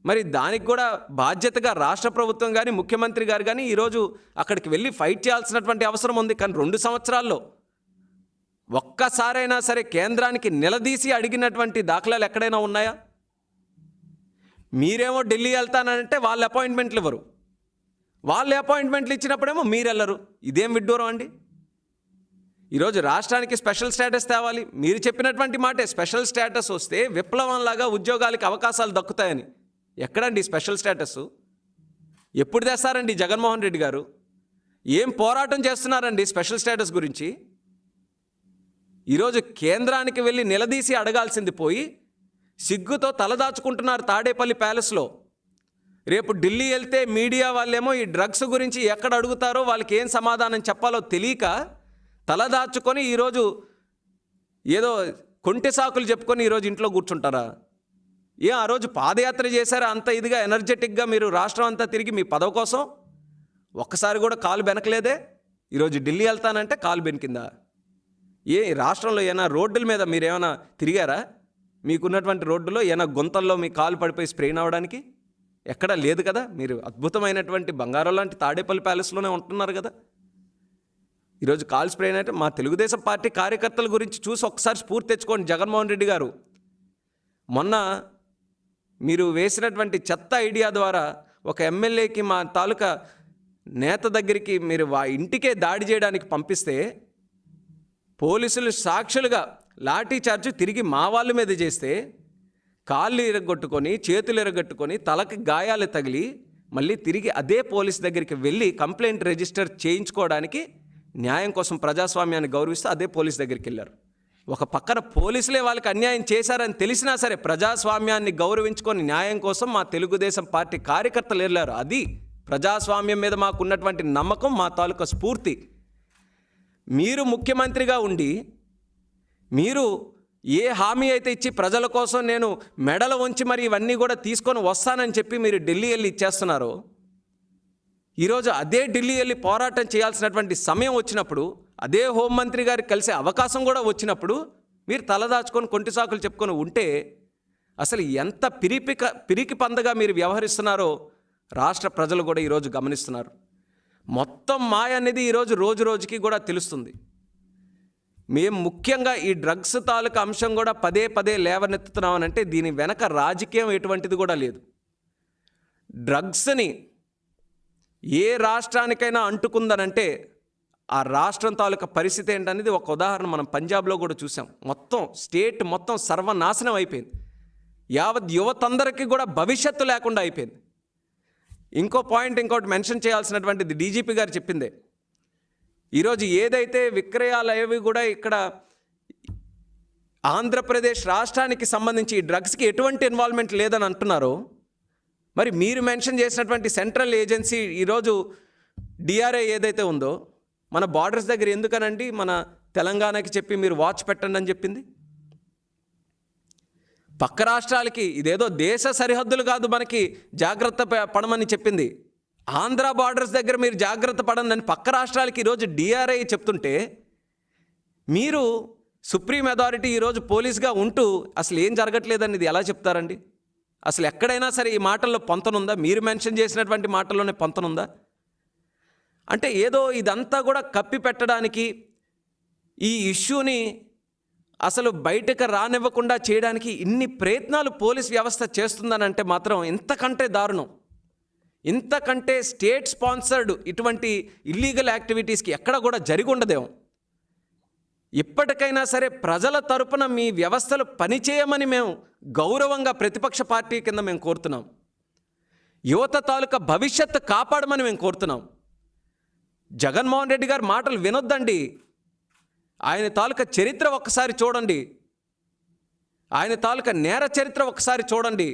మరి దానికి కూడా బాధ్యతగా రాష్ట్ర ప్రభుత్వం కానీ, ముఖ్యమంత్రి గారు కానీ ఈరోజు అక్కడికి వెళ్ళి ఫైట్ చేయాల్సినటువంటి అవసరం ఉంది. కానీ 2 సంవత్సరాల్లో ఒక్కసారైనా సరే కేంద్రానికి నిలదీసి అడిగినటువంటి దాఖలాలు ఎక్కడైనా ఉన్నాయా? మీరేమో ఢిల్లీ వెళ్తానంటే వాళ్ళు అపాయింట్మెంట్లు ఇవ్వరు, వాళ్ళు అపాయింట్మెంట్లు ఇచ్చినప్పుడేమో మీరు వెళ్ళరు. ఇదేం విడ్డూరం అండి! ఈరోజు రాష్ట్రానికి స్పెషల్ స్టేటస్ తేవాలి. మీరు చెప్పినటువంటి మాటే, స్పెషల్ స్టేటస్ వస్తే విప్లవంలాగా ఉద్యోగాలకి అవకాశాలు దక్కుతాయని. ఎక్కడండి స్పెషల్ స్టేటస్? ఎప్పుడు తెస్తారండి జగన్మోహన్ రెడ్డి గారు? ఏం పోరాటం చేస్తున్నారండి స్పెషల్ స్టేటస్ గురించి? ఈరోజు కేంద్రానికి వెళ్ళి నిలదీసి అడగాల్సింది పోయి సిగ్గుతో తలదాచుకుంటున్నారు తాడేపల్లి ప్యాలెస్లో. రేపు ఢిల్లీ వెళ్తే మీడియా వాళ్ళేమో ఈ డ్రగ్స్ గురించి ఎక్కడ అడుగుతారో, వాళ్ళకి ఏం సమాధానం చెప్పాలో తెలియక తలదాచుకొని ఈరోజు ఏదో కొంటె సాకులు చెప్పుకొని ఈరోజు ఇంట్లో కూర్చుంటారా? ఆ రోజు పాదయాత్ర చేశారా అంత ఇదిగా ఎనర్జెటిక్గా మీరు రాష్ట్రం అంతా తిరిగి మీ పదవి కోసం? ఒక్కసారి కూడా కాలు బెనకలేదే. ఈరోజు ఢిల్లీ వెళ్తానంటే కాలు బెనికిందా? రాష్ట్రంలో ఏమైనా రోడ్డుల మీద మీరేమైనా తిరిగారా? మీకున్నటువంటి రోడ్డులో ఏమైనా గుంతల్లో మీ కాలు పడిపోయి స్ప్రెయిన్ అవ్వడానికి ఎక్కడా లేదు కదా. మీరు అద్భుతమైనటువంటి బంగారం లాంటి తాడేపల్లి ప్యాలెస్లోనే ఉంటున్నారు కదా. ఈరోజు కాల్ స్ప్రెయిన్ అంటే మా తెలుగుదేశం పార్టీ కార్యకర్తల గురించి చూసి ఒకసారి స్ఫూర్తి తెచ్చుకోండి జగన్మోహన్ రెడ్డి గారు. మొన్న మీరు వేసినటువంటి చెత్త ఐడియా ద్వారా ఒక ఎమ్మెల్యేకి మా తాలూకా నేత దగ్గరికి మీరు ఇంటికే దాడి చేయడానికి పంపిస్తే పోలీసులు సాక్షులుగా లాఠీ చార్జ్ తిరిగి మా వాళ్ళ మీద చేస్తే కాళ్ళు ఇరగొట్టుకొని, చేతులు ఇరగొట్టుకొని, తలకి గాయాలు తగిలి మళ్ళీ తిరిగి అదే పోలీస్ దగ్గరికి వెళ్ళి కంప్లైంట్ రిజిస్టర్ చేయించుకోవడానికి న్యాయం కోసం ప్రజాస్వామ్యాన్ని గౌరవిస్తూ అదే పోలీస్ దగ్గరికి వెళ్ళారు. ఒక పక్కన పోలీసులే వాళ్ళకి అన్యాయం చేశారని తెలిసినా సరే ప్రజాస్వామ్యాన్ని గౌరవించుకొని న్యాయం కోసం మా తెలుగుదేశం పార్టీ కార్యకర్తలు వెళ్ళారు. అది ప్రజాస్వామ్యం మీద మాకున్నటువంటి నమ్మకం, మా తాలూకా స్ఫూర్తి. మీరు ముఖ్యమంత్రిగా ఉండి మీరు ఏ హామీ అయితే ఇచ్చి ప్రజల కోసం నేను మెడలు ఉంచి మరి ఇవన్నీ కూడా తీసుకొని వస్తానని చెప్పి మీరు ఢిల్లీ వెళ్ళి ఇచ్చేస్తున్నారో, ఈరోజు అదే ఢిల్లీ వెళ్ళి పోరాటం చేయాల్సినటువంటి సమయం వచ్చినప్పుడు, అదే హోంమంత్రి గారికి కలిసే అవకాశం కూడా వచ్చినప్పుడు మీరు తలదాచుకొని కొంటి సాకులు చెప్పుకొని ఉంటే అసలు ఎంత పిరికి పందగా మీరు వ్యవహరిస్తున్నారో రాష్ట్ర ప్రజలు కూడా ఈరోజు గమనిస్తున్నారు. మొత్తం మాయ అనేది ఈరోజు రోజు రోజుకి కూడా తెలుస్తుంది. మేము ముఖ్యంగా ఈ డ్రగ్స్ తాలూకా అంశం కూడా పదే పదే లేవనెత్తుతున్నామనంటే దీని వెనక రాజకీయం ఎటువంటిది కూడా లేదు. డ్రగ్స్ని ఏ రాష్ట్రానికైనా అంటుకుందనంటే ఆ రాష్ట్రం తాలూకా పరిస్థితి ఏంటనేది ఒక ఉదాహరణ మనం పంజాబ్లో కూడా చూసాం. మొత్తం స్టేట్ మొత్తం సర్వనాశనం అయిపోయింది. యావత్ యువతందరికీ కూడా భవిష్యత్తు లేకుండా అయిపోయింది. ఇంకోటి మెన్షన్ చేయాల్సినటువంటిది డీజీపీ గారు చెప్పిందే. ఈరోజు ఏదైతే విక్రయాలు అవి కూడా ఇక్కడ ఆంధ్రప్రదేశ్ రాష్ట్రానికి సంబంధించి ఈ డ్రగ్స్కి ఎటువంటి ఇన్వాల్వ్మెంట్ లేదని అంటున్నారో, మరి మీరు మెన్షన్ చేసినటువంటి సెంట్రల్ ఏజెన్సీ ఈరోజు డిఆర్ఐ ఏదైతే ఉందో మన బార్డర్స్ దగ్గర ఎందుకనండి మన తెలంగాణకి చెప్పి మీరు వాచ్ పెట్టండి అని చెప్పింది? పక్క రాష్ట్రాలకి ఇదేదో దేశ సరిహద్దులు కాదు మనకి జాగ్రత్త పడమని చెప్పింది. ఆంధ్ర బార్డర్స్ దగ్గర మీరు జాగ్రత్త పడండి అని పక్క రాష్ట్రాలకి ఈరోజు డిఆర్ఐ చెప్తుంటే మీరు సుప్రీం అథారిటీ ఈరోజు పోలీస్గా ఉంటూ అసలు ఏం జరగట్లేదని ఇది ఎలా చెప్తారండి? అసలు ఎక్కడైనా సరే ఈ మాటల్లో పొంతనుందా? మీరు మెన్షన్ చేసినటువంటి మాటల్లోనే పొంతనుందా? అంటే ఏదో ఇదంతా కూడా కప్పి పెట్టడానికి, ఈ ఇష్యూని అసలు బయటకు రానివ్వకుండా చేయడానికి ఇన్ని ప్రయత్నాలు పోలీస్ వ్యవస్థ చేస్తుందనంటే మాత్రం ఇంతకంటే దారుణం, ఇంతకంటే స్టేట్ స్పాన్సర్డ్ ఇటువంటి ఇల్లీగల్ యాక్టివిటీస్కి ఎక్కడ కూడా జరిగి ఉండదేమో. ఇప్పటికైనా సరే ప్రజల తరపున మీ వ్యవస్థలు పనిచేయమని మేము గౌరవంగా ప్రతిపక్ష పార్టీ కింద మేము కోరుతున్నాం. యువత తాలూకా భవిష్యత్తు కాపాడమని మేము కోరుతున్నాం. జగన్మోహన్ రెడ్డి గారి మాటలు వినొద్దండి. ఆయన తాలూకా చరిత్ర ఒక్కసారి చూడండి, ఆయన తాలూకా నేర చరిత్ర ఒక్కసారి చూడండి.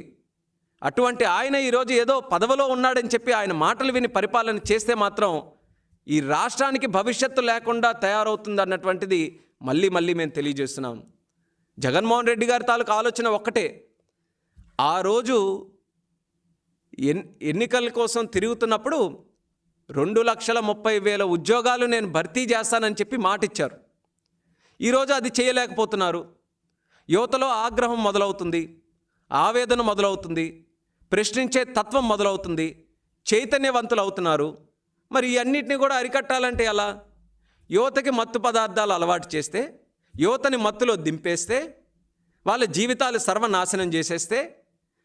అటువంటి ఆయన ఈరోజు ఏదో పదవిలో ఉన్నాడని చెప్పి ఆయన మాటలు విని పరిపాలన చేస్తే మాత్రం ఈ రాష్ట్రానికి భవిష్యత్తు లేకుండా తయారవుతుంది అన్నటువంటిది మళ్ళీ మేము తెలియజేస్తున్నాం. జగన్మోహన్ రెడ్డి గారి తాలూకా ఆలోచన ఒక్కటే, ఆ రోజు ఎన్నికల కోసం తిరుగుతున్నప్పుడు 2,30,000 ఉద్యోగాలు నేను భర్తీ చేస్తానని చెప్పి మాట ఇచ్చారు. ఈరోజు అది చేయలేకపోతున్నారు. యువతలో ఆగ్రహం మొదలవుతుంది, ఆవేదన మొదలవుతుంది, ప్రశ్నించే తత్వం మొదలవుతుంది, చైతన్యవంతులు అవుతున్నారు. మరి ఇవన్నిటిని కూడా అరికట్టాలంటే ఎలా? యువతకి మత్తు పదార్థాలు అలవాటు చేస్తే, యువతని మత్తులో దింపేస్తే, వాళ్ళ జీవితాలు సర్వనాశనం చేసేస్తే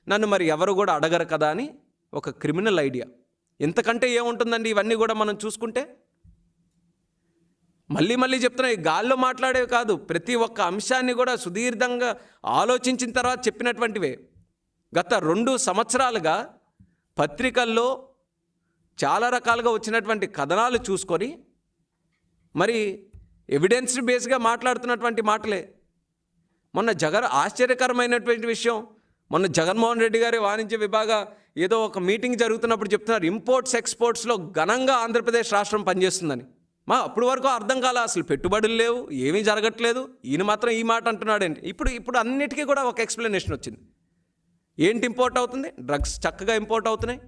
నన్ను మరి ఎవరు కూడా అడగరు కదా అని ఒక క్రిమినల్ ఐడియా. ఎంతకంటే ఏముంటుందండి ఇవన్నీ కూడా మనం చూసుకుంటే? మళ్ళీ చెప్తున్నా, ఈ గాల్లో మాట్లాడేవి కాదు, ప్రతి ఒక్క అంశాన్ని కూడా సుదీర్ఘంగా ఆలోచించిన తర్వాత చెప్పినటువంటివే. గత 2 సంవత్సరాలుగా పత్రికల్లో చాలా రకాలుగా వచ్చినటువంటి కథనాలు చూసుకొని మరి ఎవిడెన్స్ బేస్గా మాట్లాడుతున్నటువంటి మాటలే. ఆశ్చర్యకరమైనటువంటి విషయం, మొన్న జగన్మోహన్ రెడ్డి గారి వాణిజ్య విభాగ ఏదో ఒక మీటింగ్ జరుగుతున్నప్పుడు చెప్తున్నారు, ఇంపోర్ట్స్ ఎక్స్పోర్ట్స్లో ఘనంగా ఆంధ్రప్రదేశ్ రాష్ట్రం పనిచేస్తుందని. అప్పటి వరకు అర్థం కాల, అసలు పెట్టుబడులు లేవు, ఏమీ జరగట్లేదు, ఈయన మాత్రం ఈ మాట అంటున్నాడండి. ఇప్పుడు అన్నిటికీ కూడా ఒక ఎక్స్ప్లెనేషన్ వచ్చింది. ఏంటి ఇంపోర్ట్ అవుతుంది? డ్రగ్స్ చక్కగా ఇంపోర్ట్ అవుతున్నాయి.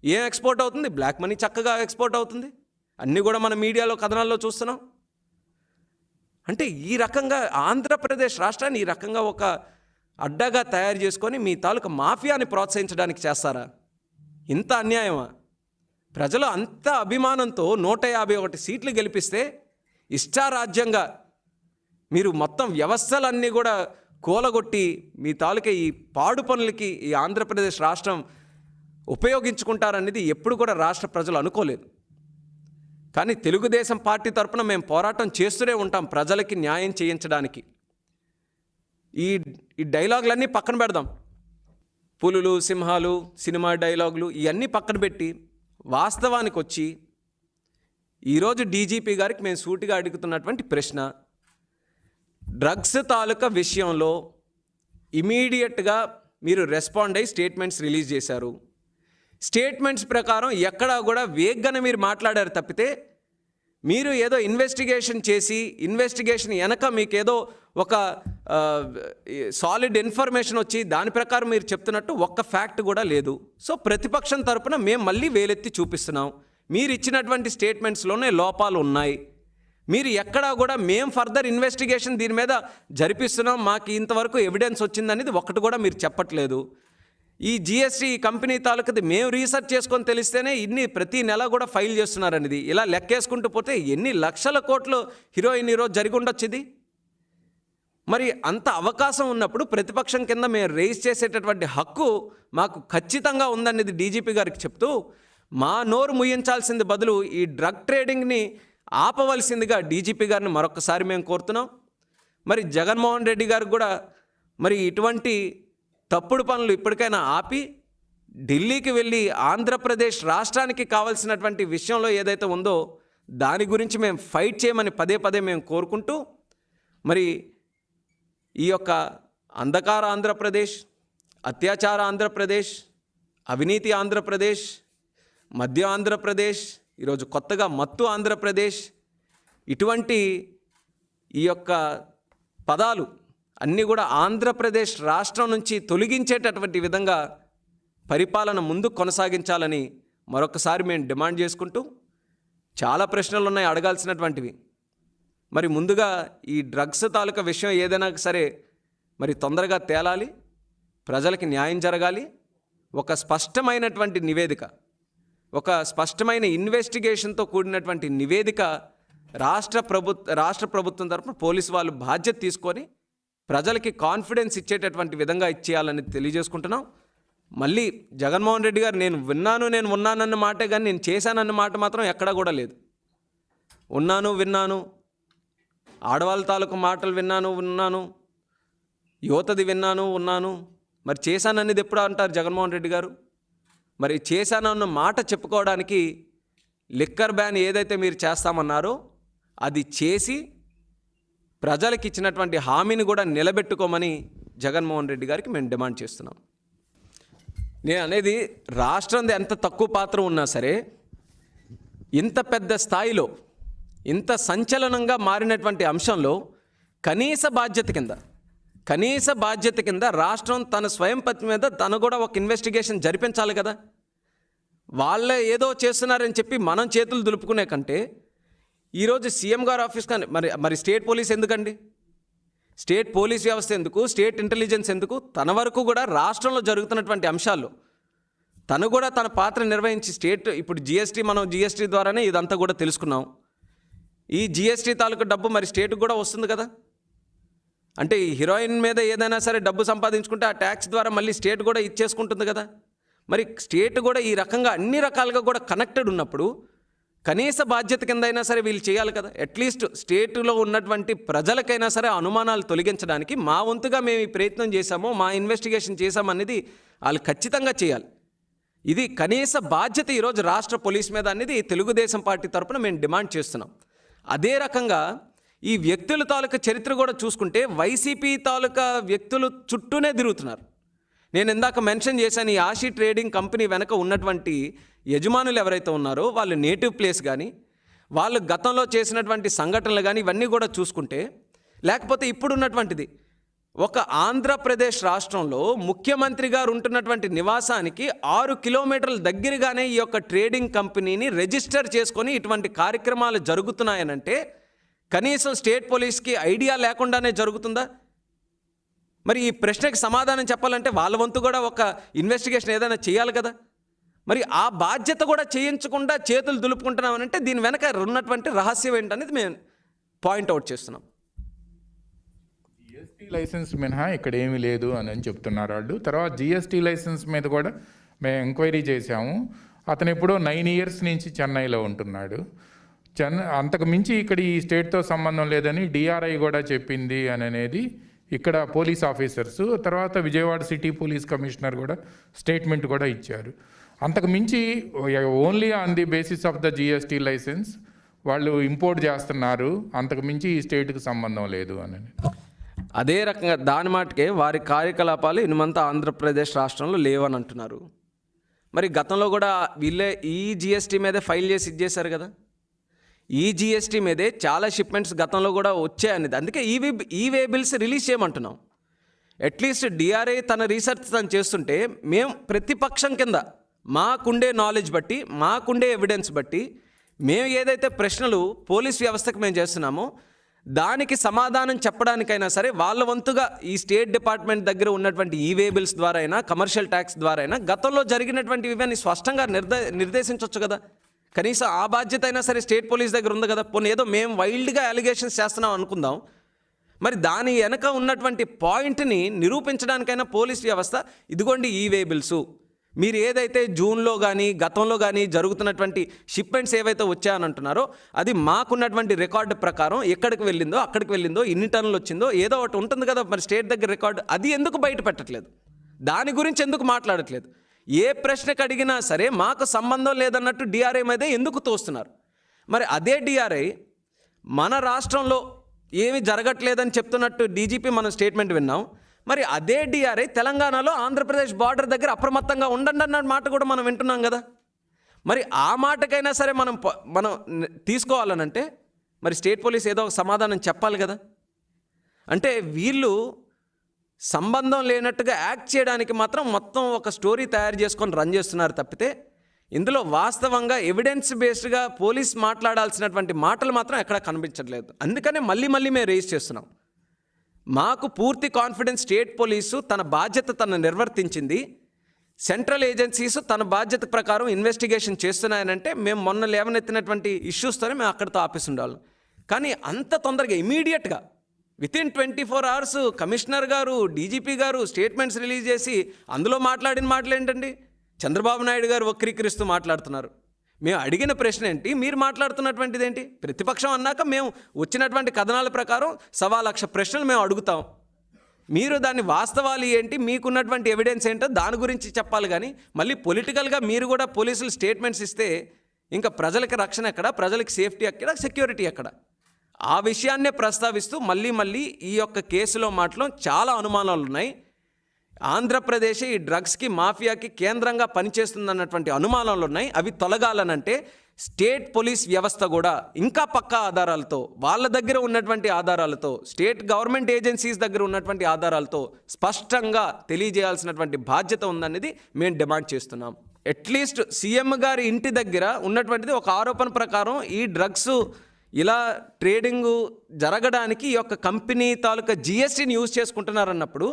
ఏం ఎక్స్పోర్ట్ అవుతుంది? బ్లాక్ మనీ చక్కగా ఎక్స్పోర్ట్ అవుతుంది. అన్నీ కూడా మన మీడియాలో కథనాల్లో చూస్తున్నాం. అంటే ఈ రకంగా ఆంధ్రప్రదేశ్ రాష్ట్రాన్ని ఈ రకంగా ఒక అడ్డగా తయారు చేసుకొని మీ తాలూకా మాఫియాని ప్రోత్సహించడానికి చేస్తారా? ఇంత అన్యాయమా? ప్రజలు అంత అభిమానంతో 151 సీట్లు గెలిపిస్తే ఇష్టారాజ్యంగా మీరు మొత్తం వ్యవస్థలన్నీ కూడా కూలగొట్టి మీ తాలూకా ఈ పాడు పనులకి ఈ ఆంధ్రప్రదేశ్ రాష్ట్రం ఉపయోగించుకుంటారనేది ఎప్పుడు కూడా రాష్ట్ర ప్రజలు అనుకోలేదు. కానీ తెలుగుదేశం పార్టీ తరపున మేము పోరాటం చేస్తూనే ఉంటాం ప్రజలకి న్యాయం చేయించడానికి. ఈ డైలాగులన్నీ పక్కన పెడదాం. పులులు, సింహాలు, సినిమా డైలాగులు ఇవన్నీ పక్కన పెట్టి వాస్తవానికి వచ్చి ఈరోజు డీజీపీ గారికి మేము సూటిగా అడుగుతున్నటువంటి ప్రశ్న, డ్రగ్స్ తాలూకా విషయంలో ఇమీడియట్గా మీరు రెస్పాండ్ అయ్యి స్టేట్మెంట్స్ రిలీజ్ చేశారు. స్టేట్మెంట్స్ ప్రకారం ఎక్కడా కూడా వేగ్గానే మీరు మాట్లాడారు తప్పితే, మీరు ఏదో ఇన్వెస్టిగేషన్ చేసి ఇన్వెస్టిగేషన్ వెనక మీకు ఏదో ఒక సాలిడ్ ఇన్ఫర్మేషన్ వచ్చి దాని ప్రకారం మీరు చెప్తున్నట్టు ఒక్క ఫ్యాక్ట్ కూడా లేదు. సో ప్రతిపక్షం తరపున మేము మళ్ళీ వేలెత్తి చూపిస్తున్నాం, మీరు ఇచ్చినటువంటి స్టేట్మెంట్స్లోనే లోపాలు ఉన్నాయి. మీరు ఎక్కడా కూడా మేము ఫర్దర్ ఇన్వెస్టిగేషన్ దీని మీద జరిపిస్తున్నాం, మాకు ఇంతవరకు ఎవిడెన్స్ వచ్చిందనేది ఒక్కటి కూడా మీరు చెప్పట్లేదు. ఈ జిఎస్టీ కంపెనీ తాలూకది మేము రీసెర్చ్ చేసుకొని తెలిస్తేనే ఇన్ని ప్రతి నెల కూడా ఫైల్ చేస్తున్నారనేది, ఇలా లెక్కేసుకుంటూ పోతే ఎన్ని లక్షల కోట్లు హీరోయిన్ ఈరోజు జరిగి ఉండొచ్చు ఇది. మరి అంత అవకాశం ఉన్నప్పుడు ప్రతిపక్షం కింద మేము రేజ్ చేసేటటువంటి హక్కు మాకు ఖచ్చితంగా ఉందనేది డీజీపీ గారికి చెప్తూ, మా నోరు ముయ్యించాల్సింది బదులు ఈ డ్రగ్ ట్రేడింగ్ని ఆపవలసిందిగా డీజీపీ గారిని మరొకసారి మేము కోరుతున్నాం. మరి జగన్మోహన్ రెడ్డి గారికి కూడా మరి ఇటువంటి తప్పుడు పనులు ఇప్పటికైనా ఆపి ఢిల్లీకి వెళ్ళి ఆంధ్రప్రదేశ్ రాష్ట్రానికి కావాల్సినటువంటి విషయంలో ఏదైతే ఉందో దాని గురించి మేము ఫైట్ చేయమని పదే పదే మేము కోరుకుంటూ, మరి ఈ యొక్క అంధకార ఆంధ్రప్రదేశ్, అత్యాచార ఆంధ్రప్రదేశ్, అవినీతి ఆంధ్రప్రదేశ్, మధ్య ఆంధ్రప్రదేశ్, ఈరోజు కొత్తగా మత్తు ఆంధ్రప్రదేశ్, ఇటువంటి ఈ యొక్క పదాలు అన్నీ కూడా ఆంధ్రప్రదేశ్ రాష్ట్రం నుంచి తొలగించేటటువంటి విధంగా పరిపాలన ముందు కొనసాగించాలని మరొకసారి మేము డిమాండ్ చేసుకుంటూ, చాలా ప్రశ్నలు ఉన్నాయి అడగాల్సినటువంటివి. మరి ముందుగా ఈ డ్రగ్స్ తాలూకా విషయం ఏదైనా సరే మరి తొందరగా తేలాలి, ప్రజలకి న్యాయం జరగాలి. ఒక స్పష్టమైనటువంటి నివేదిక, ఒక స్పష్టమైన ఇన్వెస్టిగేషన్తో కూడినటువంటి నివేదిక రాష్ట్ర ప్రభుత్వం తరఫున పోలీసు వాళ్ళు బాధ్యత తీసుకొని ప్రజలకి కాన్ఫిడెన్స్ ఇచ్చేటటువంటి విధంగా ఇచ్చేయాలని తెలియజేసుకుంటున్నాం. మళ్ళీ జగన్మోహన్ రెడ్డి గారు నేను ఉన్నానన్న మాటే కానీ నేను చేశానన్న మాట మాత్రం ఎక్కడా కూడా లేదు. విన్నాను, ఆడవాళ్ళ తాలూకు మాటలు విన్నాను, యువతది ఉన్నాను, మరి చేశాననేది ఎప్పుడు అంటారు జగన్మోహన్ రెడ్డి గారు? మరి చేశానన్న మాట చెప్పుకోవడానికి లిక్కర్ బ్యాన్ ఏదైతే మీరు చేస్తామన్నారో అది చేసి ప్రజలకు ఇచ్చినటువంటి హామీని కూడా నిలబెట్టుకోమని జగన్మోహన్ రెడ్డి గారికి మేము డిమాండ్ చేస్తున్నాం. నేను అనేది రాష్ట్రంది ఎంత తక్కువ పాత్ర ఉన్నా సరే ఇంత పెద్ద స్థాయిలో ఇంత సంచలనంగా మారినటువంటి అంశంలో కనీస బాధ్యత కింద రాష్ట్రం తన స్వయం పత్తి మీద తను కూడా ఒక ఇన్వెస్టిగేషన్ జరిపించాలి కదా. వాళ్ళే ఏదో చేస్తున్నారని చెప్పి మనం చేతులు దులుపుకునే కంటే ఈరోజు సీఎం గారు ఆఫీస్ కానీ మరి స్టేట్ పోలీస్ ఎందుకండి? స్టేట్ పోలీస్ వ్యవస్థ ఎందుకు? స్టేట్ ఇంటెలిజెన్స్ ఎందుకు? తన వరకు కూడా రాష్ట్రంలో జరుగుతున్నటువంటి అంశాల్లో తను కూడా తన పాత్ర నిర్వహించి ఇప్పుడు జిఎస్టీ ద్వారానే ఇదంతా కూడా తెలుసుకున్నాం. ఈ జిఎస్టీ తాలూకు డబ్బు మరి స్టేట్కి కూడా వస్తుంది కదా. అంటే ఈ హీరోయిన్ మీద ఏదైనా సరే డబ్బు సంపాదించుకుంటే ఆ ట్యాక్స్ ద్వారా మళ్ళీ స్టేట్ కూడా ఇచ్చేసుకుంటుంది కదా. మరి స్టేట్ కూడా ఈ రకంగా అన్ని రకాలుగా కూడా కనెక్టెడ్ ఉన్నప్పుడు కనీస బాధ్యత కింద అయినా సరే వీళ్ళు చేయాలి కదా. అట్లీస్ట్ స్టేట్లో ఉన్నటువంటి ప్రజలకైనా సరే అనుమానాలు తొలగించడానికి మా వంతుగా మేము ఈ ప్రయత్నం చేశామో, మా ఇన్వెస్టిగేషన్ చేశామనేది వాళ్ళు ఖచ్చితంగా చేయాలి. ఇది కనీస బాధ్యత ఈరోజు రాష్ట్ర పోలీస్ మీద అనేది తెలుగుదేశం పార్టీ తరఫున మేము డిమాండ్ చేస్తున్నాం. అదే రకంగా ఈ వ్యక్తుల తాలూకా చరిత్ర కూడా చూసుకుంటే వైసీపీ తాలూకా వ్యక్తులు చుట్టూనే తిరుగుతున్నారు. నేను ఇందాక మెన్షన్ చేశాను, ఈ ఆషి ట్రేడింగ్ కంపెనీ వెనక ఉన్నటువంటి యజమానులు ఎవరైతే ఉన్నారో వాళ్ళ నేటివ్ ప్లేస్ కానీ, వాళ్ళు గతంలో చేసినటువంటి సంఘటనలు కానీ ఇవన్నీ కూడా చూసుకుంటే, లేకపోతే ఇప్పుడున్నటువంటిది ఒక ఆంధ్రప్రదేశ్ రాష్ట్రంలో ముఖ్యమంత్రి గారు ఉంటున్నటువంటి నివాసానికి 6 కిలోమీటర్ల దగ్గరగానే ఈ యొక్క ట్రేడింగ్ కంపెనీని రిజిస్టర్ చేసుకొని ఇటువంటి కార్యక్రమాలు జరుగుతున్నాయనంటే కనీసం స్టేట్ పోలీస్కి ఐడియా లేకుండానే జరుగుతుందా? మరి ఈ ప్రశ్నకి సమాధానం చెప్పాలంటే వాళ్ళ వంతు కూడా ఒక ఇన్వెస్టిగేషన్ ఏదైనా చేయాలి కదా. మరి ఆ బాధ్యత కూడా చేయించకుండా చేతులు దులుపుకుంటున్నామనంటే దీని వెనక ఉన్నటువంటి రహస్యం ఏంటనేది మేము పాయింట్అవుట్ చేస్తున్నాం. జిఎస్టీ లైసెన్స్ మినహా ఇక్కడ ఏమీ లేదు అని చెప్తున్నారు వాళ్ళు. తర్వాత జిఎస్టీ లైసెన్స్ మీద కూడా మేము ఎంక్వైరీ చేశాము. అతను ఎప్పుడో 9 years నుంచి చెన్నైలో ఉంటున్నాడు. అంతకు మించి ఇక్కడ ఈ స్టేట్తో సంబంధం లేదని డిఆర్ఐ కూడా చెప్పింది అనేది ఇక్కడ పోలీస్ ఆఫీసర్స్, తర్వాత విజయవాడ సిటీ పోలీస్ కమిషనర్ కూడా స్టేట్మెంట్ కూడా ఇచ్చారు. అంతకు మించి only on the basis of the GST licence వాళ్ళు ఇంపోర్ట్ చేస్తున్నారు, అంతకు మించి ఈ స్టేట్కి సంబంధం లేదు అని. అదే రకంగా దాని మాటకే వారి కార్యకలాపాలు ఇనుమంతా ఆంధ్రప్రదేశ్ రాష్ట్రంలో లేవని అంటున్నారు. మరి గతంలో కూడా వీళ్ళే ఈ జిఎస్టీ మీదే ఫైల్ చేసి ఇచ్చేశారు కదా. ఈ జిఎస్టీ మీదే చాలా షిప్మెంట్స్ గతంలో కూడా వచ్చాయనేది, అందుకే ఈ వే బిల్స్ రిలీజ్ చేయమంటున్నాం. అట్లీస్ట్ డిఆర్ఐ తన రీసెర్చ్ తను చేస్తుంటే మేము ప్రతిపక్షం కింద మాకుండే నాలెడ్జ్ బట్టి, మాకుండే ఎవిడెన్స్ బట్టి మేము ఏదైతే ప్రశ్నలు పోలీస్ వ్యవస్థకు మేము చేస్తున్నామో దానికి సమాధానం చెప్పడానికైనా సరే వాళ్ళ వంతుగా ఈ స్టేట్ డిపార్ట్మెంట్ దగ్గర ఉన్నటువంటి ఈ వే బిల్స్ ద్వారా అయినా, కమర్షియల్ ట్యాక్స్ ద్వారా అయినా గతంలో జరిగినటువంటి ఇవన్నీ స్పష్టంగా నిర్దేశించవచ్చు కదా. కనీసం ఆ బాధ్యత అయినా సరే స్టేట్ పోలీస్ దగ్గర ఉంది కదా. పోనీ ఏదో మేము వైల్డ్గా అలిగేషన్స్ చేస్తున్నాం అనుకుందాం, మరి దాని వెనక ఉన్నటువంటి పాయింట్ని నిరూపించడానికైనా పోలీస్ వ్యవస్థ ఇదిగోండి ఈ వే బిల్స్, మీరు ఏదైతే జూన్లో కానీ గతంలో కానీ జరుగుతున్నటువంటి షిప్మెంట్స్ ఏవైతే వచ్చాయని అంటున్నారో అది మాకున్నటువంటి రికార్డు ప్రకారం ఎక్కడికి వెళ్ళిందో, అక్కడికి వెళ్ళిందో, ఎన్ని టన్నులు వచ్చిందో ఏదో ఒకటి ఉంటుంది కదా మరి స్టేట్ దగ్గర రికార్డు. అది ఎందుకు బయట పెట్టట్లేదు? దాని గురించి ఎందుకు మాట్లాడట్లేదు? ఏ ప్రశ్నకు అడిగినా సరే మాకు సంబంధం లేదన్నట్టు డిఆర్ఐ మీదే ఎందుకు తోస్తున్నారు? మరి అదే డిఆర్ఐ మన రాష్ట్రంలో ఏమీ జరగట్లేదని చెప్తున్నట్టు డీజీపీ మనం స్టేట్మెంట్ విన్నాం. మరి అదే డిఆర్ఐ తెలంగాణలో ఆంధ్రప్రదేశ్ బార్డర్ దగ్గర అప్రమత్తంగా ఉండండి అన్న మాట కూడా మనం వింటున్నాం కదా. మరి ఆ మాటకైనా సరే మనం తీసుకోవాలనంటే మరి స్టేట్ పోలీస్ ఏదో ఒక సమాధానం చెప్పాలి కదా. అంటే వీళ్ళు సంబంధం లేనట్టుగా యాక్ట్ చేయడానికి మాత్రం మొత్తం ఒక స్టోరీ తయారు చేసుకొని రన్ చేస్తున్నారు తప్పితే ఇందులో వాస్తవంగా ఎవిడెన్స్ బేస్డ్గా పోలీస్ మాట్లాడాల్సినటువంటి మాటలు మాత్రం ఎక్కడా కనిపించట్లేదు. అందుకనే మళ్ళీ మేము రేజ్ చేస్తున్నాం. మాకు పూర్తి కాన్ఫిడెన్స్ స్టేట్ పోలీసు తన బాధ్యత తను నిర్వర్తించింది, సెంట్రల్ ఏజెన్సీస్ తన బాధ్యత ప్రకారం ఇన్వెస్టిగేషన్ చేస్తున్నాయనంటే మేము మొన్న లేవనెత్తినటువంటి ఇష్యూస్తోనే మేము అక్కడితో ఆపేసి ఉండాలి. కానీ అంత తొందరగా ఇమీడియట్గా వితిన్ 24 hours కమిషనర్ గారు, డీజీపీ గారు స్టేట్మెంట్స్ రిలీజ్ చేసి అందులో మాట్లాడిన మాటలు ఏంటండి? చంద్రబాబు నాయుడు గారు వక్రీకరిస్తూ మాట్లాడుతున్నారు. మేము అడిగిన ప్రశ్న ఏంటి, మీరు మాట్లాడుతున్నటువంటిది ఏంటి? ప్రతిపక్షం అన్నాక మేము వచ్చినటువంటి కథనాల ప్రకారం 1,00,000 ప్రశ్నలు మేము అడుగుతాం. మీరు దాని వాస్తవాలు ఏంటి, మీకున్నటువంటి ఎవిడెన్స్ ఏంటో దాని గురించి చెప్పాలి. కానీ మళ్ళీ పొలిటికల్గా మీరు కూడా పోలీసులు స్టేట్మెంట్స్ ఇస్తే ఇంకా ప్రజలకు రక్షణ ఎక్కడ, ప్రజలకు సేఫ్టీ ఎక్కడ, సెక్యూరిటీ ఎక్కడ? ఆ విషయాన్నే ప్రస్తావిస్తూ మళ్ళీ ఈ యొక్క కేసులో మాత్రం చాలా అనుమానాలు ఉన్నాయి. ఆంధ్రప్రదేశ్ ఈ డ్రగ్స్కి, మాఫియాకి కేంద్రంగా పనిచేస్తుందన్నటువంటి అనుమానాలు ఉన్నాయి. అవి తొలగాలనంటే స్టేట్ పోలీస్ వ్యవస్థ కూడా ఇంకా పక్కా ఆధారాలతో, వాళ్ళ దగ్గర ఉన్నటువంటి ఆధారాలతో, స్టేట్ గవర్నమెంట్ ఏజెన్సీస్ దగ్గర ఉన్నటువంటి ఆధారాలతో స్పష్టంగా తెలియజేయాల్సినటువంటి బాధ్యత ఉందనేది మేము డిమాండ్ చేస్తున్నాం. అట్లీస్ట్ సీఎం గారి ఇంటి దగ్గర ఉన్నటువంటిది ఒక ఆరోపణ ప్రకారం ఈ డ్రగ్స్ ఇలా ట్రేడింగు జరగడానికి ఈ యొక్క కంపెనీ తాలూకా జిఎస్టీని యూజ్ చేసుకుంటున్నారన్నప్పుడు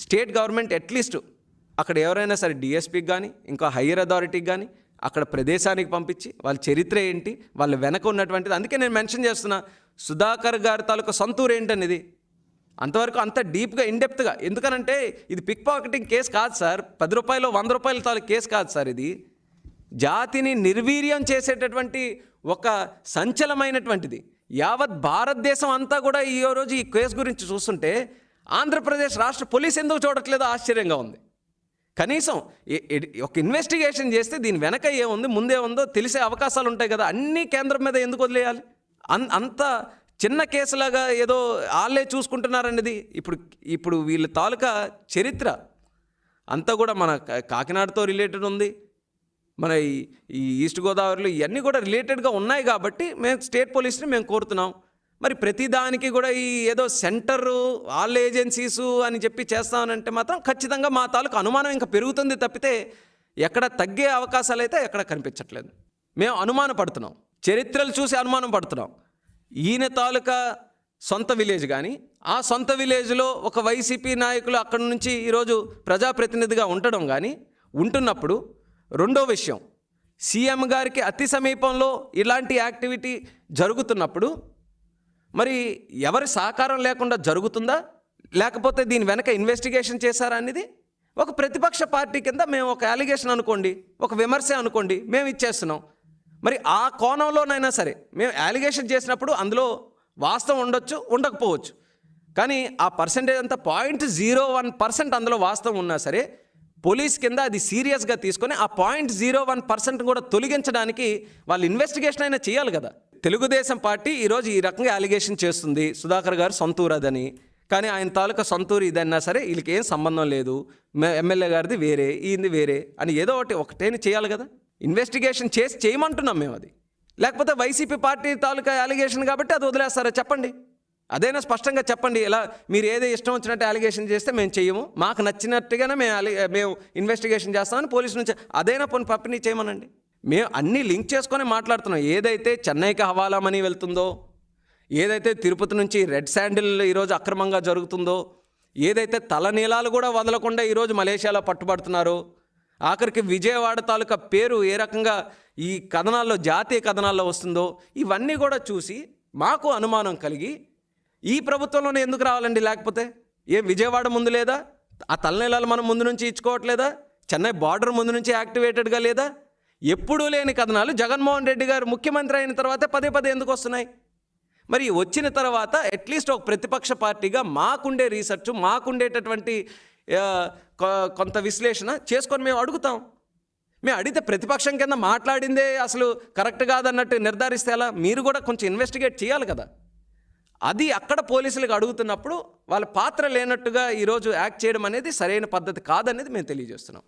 స్టేట్ గవర్నమెంట్ అట్లీస్ట్ అక్కడ ఎవరైనా సరే డిఎస్పీకి కానీ ఇంకా హయ్యర్ అథారిటీకి కానీ అక్కడ ప్రదేశానికి పంపించి వాళ్ళ చరిత్ర ఏంటి, వాళ్ళ వెనక ఉన్నటువంటిది. అందుకే నేను మెన్షన్ చేస్తున్నా, సుధాకర్ గారి తాలూకా సొంతూరు ఏంటనేది అంతవరకు అంత డీప్గా ఇన్డెప్త్గా. ఎందుకనంటే ఇది పిక్ పాకెటింగ్ కేసు కాదు సార్, 10 రూపాయలు 100 రూపాయల తాలూకా కేసు కాదు సార్. ఇది జాతిని నిర్వీర్యం చేసేటటువంటి ఒక సంచలమైనటువంటిది. యావత్ భారతదేశం అంతా కూడా ఈరోజు ఈ కేసు గురించి చూస్తుంటే ఆంధ్రప్రదేశ్ రాష్ట్ర పోలీస్ ఎందుకు చూడట్లేదో ఆశ్చర్యంగా ఉంది. కనీసం ఒక ఇన్వెస్టిగేషన్ చేస్తే దీని వెనక ఏముంది, ముందే ఉందో తెలిసే అవకాశాలు ఉంటాయి కదా. అన్నీ కేంద్రం మీద ఎందుకు వదిలేయాలి? అంత చిన్న కేసులాగా ఏదో వాళ్ళే చూసుకుంటున్నారనేది. ఇప్పుడు వీళ్ళ తాలూకా చరిత్ర అంతా కూడా మన కాకినాడతో రిలేటెడ్ ఉంది, మన ఈ ఈస్ట్ గోదావరిలో ఇవన్నీ కూడా రిలేటెడ్గా ఉన్నాయి. కాబట్టి మేము స్టేట్ పోలీస్ని మేము కోరుతున్నాం. మరి ప్రతిదానికి కూడా ఈ ఏదో సెంటరు ఆల్ ఏజెన్సీసు అని చెప్పి చేస్తామనంటే మాత్రం ఖచ్చితంగా మా తాలూకు అనుమానం ఇంకా పెరుగుతుంది తప్పితే ఎక్కడ తగ్గే అవకాశాలు అయితే ఎక్కడ కనిపించట్లేదు. మేము అనుమాన పడుతున్నాం, చరిత్రలు చూసి అనుమానం పడుతున్నాం. ఈయన తాలూకా సొంత విలేజ్ కానీ, ఆ సొంత విలేజ్లో ఒక వైసీపీ నాయకులు అక్కడి నుంచి ఈరోజు ప్రజాప్రతినిధిగా ఉండడం కానీ ఉంటున్నప్పుడు, రెండో విషయం సీఎం గారికి అతి సమీపంలో ఇలాంటి యాక్టివిటీ జరుగుతున్నప్పుడు మరి ఎవరి సహకారం లేకుండా జరుగుతుందా, లేకపోతే దీని వెనక ఇన్వెస్టిగేషన్ చేశారా అనేది ఒక ప్రతిపక్ష పార్టీ కింద మేము ఒక అలిగేషన్ అనుకోండి, ఒక విమర్శ అనుకోండి, మేము ఇచ్చేస్తున్నాం. మరి ఆ కోణంలోనైనా సరే మేము అలిగేషన్ చేసినప్పుడు అందులో వాస్తవం ఉండొచ్చు, ఉండకపోవచ్చు. కానీ ఆ పర్సెంటేజ్ అంతా 0.01% అందులో వాస్తవం ఉన్నా సరే పోలీస్ కింద అది సీరియస్గా తీసుకొని ఆ 0.01% కూడా తొలగించడానికి వాళ్ళు ఇన్వెస్టిగేషన్ అయినా చేయాలి కదా. తెలుగుదేశం పార్టీ ఈరోజు ఈ రకంగా అలిగేషన్ చేస్తుంది, సుధాకర్ గారు సొంతూరు అదని. కానీ ఆయన తాలూకా సొంతూరు ఇదన్నా సరే వీళ్ళకి ఏం సంబంధం లేదు, ఎమ్మెల్యే గారిది వేరే, ఈయనది వేరే అని ఏదో ఒకటేని చేయాలి కదా. ఇన్వెస్టిగేషన్ చేయమంటున్నాం మేము అది. లేకపోతే వైసీపీ పార్టీ తాలూకా అలిగేషన్ కాబట్టి అది వదిలేస్తారా చెప్పండి. అదైనా స్పష్టంగా చెప్పండి. ఇలా మీరు ఏదో ఇష్టం వచ్చినట్టు అలిగేషన్ చేస్తే మేము చెయ్యము, మాకు నచ్చినట్టుగానే మేము ఇన్వెస్టిగేషన్ చేస్తామని పోలీసు నుంచి అదైనా పంపిణీ చేయమనండి. మేము అన్నీ లింక్ చేసుకొని మాట్లాడుతున్నాం. ఏదైతే చెన్నైకి హవాలా మనీ వెళ్తుందో, ఏదైతే తిరుపతి నుంచి రెడ్ శాండిల్ ఈరోజు అక్రమంగా జరుగుతుందో, ఏదైతే తలనీలాలు కూడా వదలకుండా ఈరోజు మలేషియాలో పట్టుబడుతున్నారో, ఆఖరికి విజయవాడ తాలూకా పేరు ఏ రకంగా ఈ కథనాల్లో, జాతీయ కథనాల్లో వస్తుందో, ఇవన్నీ కూడా చూసి మాకు అనుమానం కలిగి ఈ ప్రభుత్వంలోనే ఎందుకు రావాలండి? లేకపోతే విజయవాడ ముందు లేదా? ఆ తలనీలాలు మనం ముందు నుంచి ఇచ్చుకోవట్లేదా? చెన్నై బార్డర్ ముందు నుంచి యాక్టివేటెడ్గా లేదా? ఎప్పుడూ లేని కథనాలు జగన్మోహన్ రెడ్డి గారు ముఖ్యమంత్రి అయిన తర్వాత పదే ఎందుకు వస్తున్నాయి? మరి వచ్చిన తర్వాత అట్లీస్ట్ ఒక ప్రతిపక్ష పార్టీగా మాకుండే రీసెర్చ్, మాకుండేటటువంటి కొంత విశ్లేషణ చేసుకొని మేము అడుగుతాం. మేము అడిగితే ప్రతిపక్షం కింద మాట్లాడిందే అసలు కరెక్ట్ కాదన్నట్టు నిర్ధారిస్తే ఎలా? మీరు కూడా కొంచెం ఇన్వెస్టిగేట్ చేయాలి కదా. అది అక్కడ పోలీసులకు అడుగుతున్నప్పుడు వాళ్ళ పాత్ర లేనట్టుగా ఈరోజు యాక్ట్ చేయడం అనేది సరైన పద్ధతి కాదనేది మేము తెలియజేస్తున్నాం.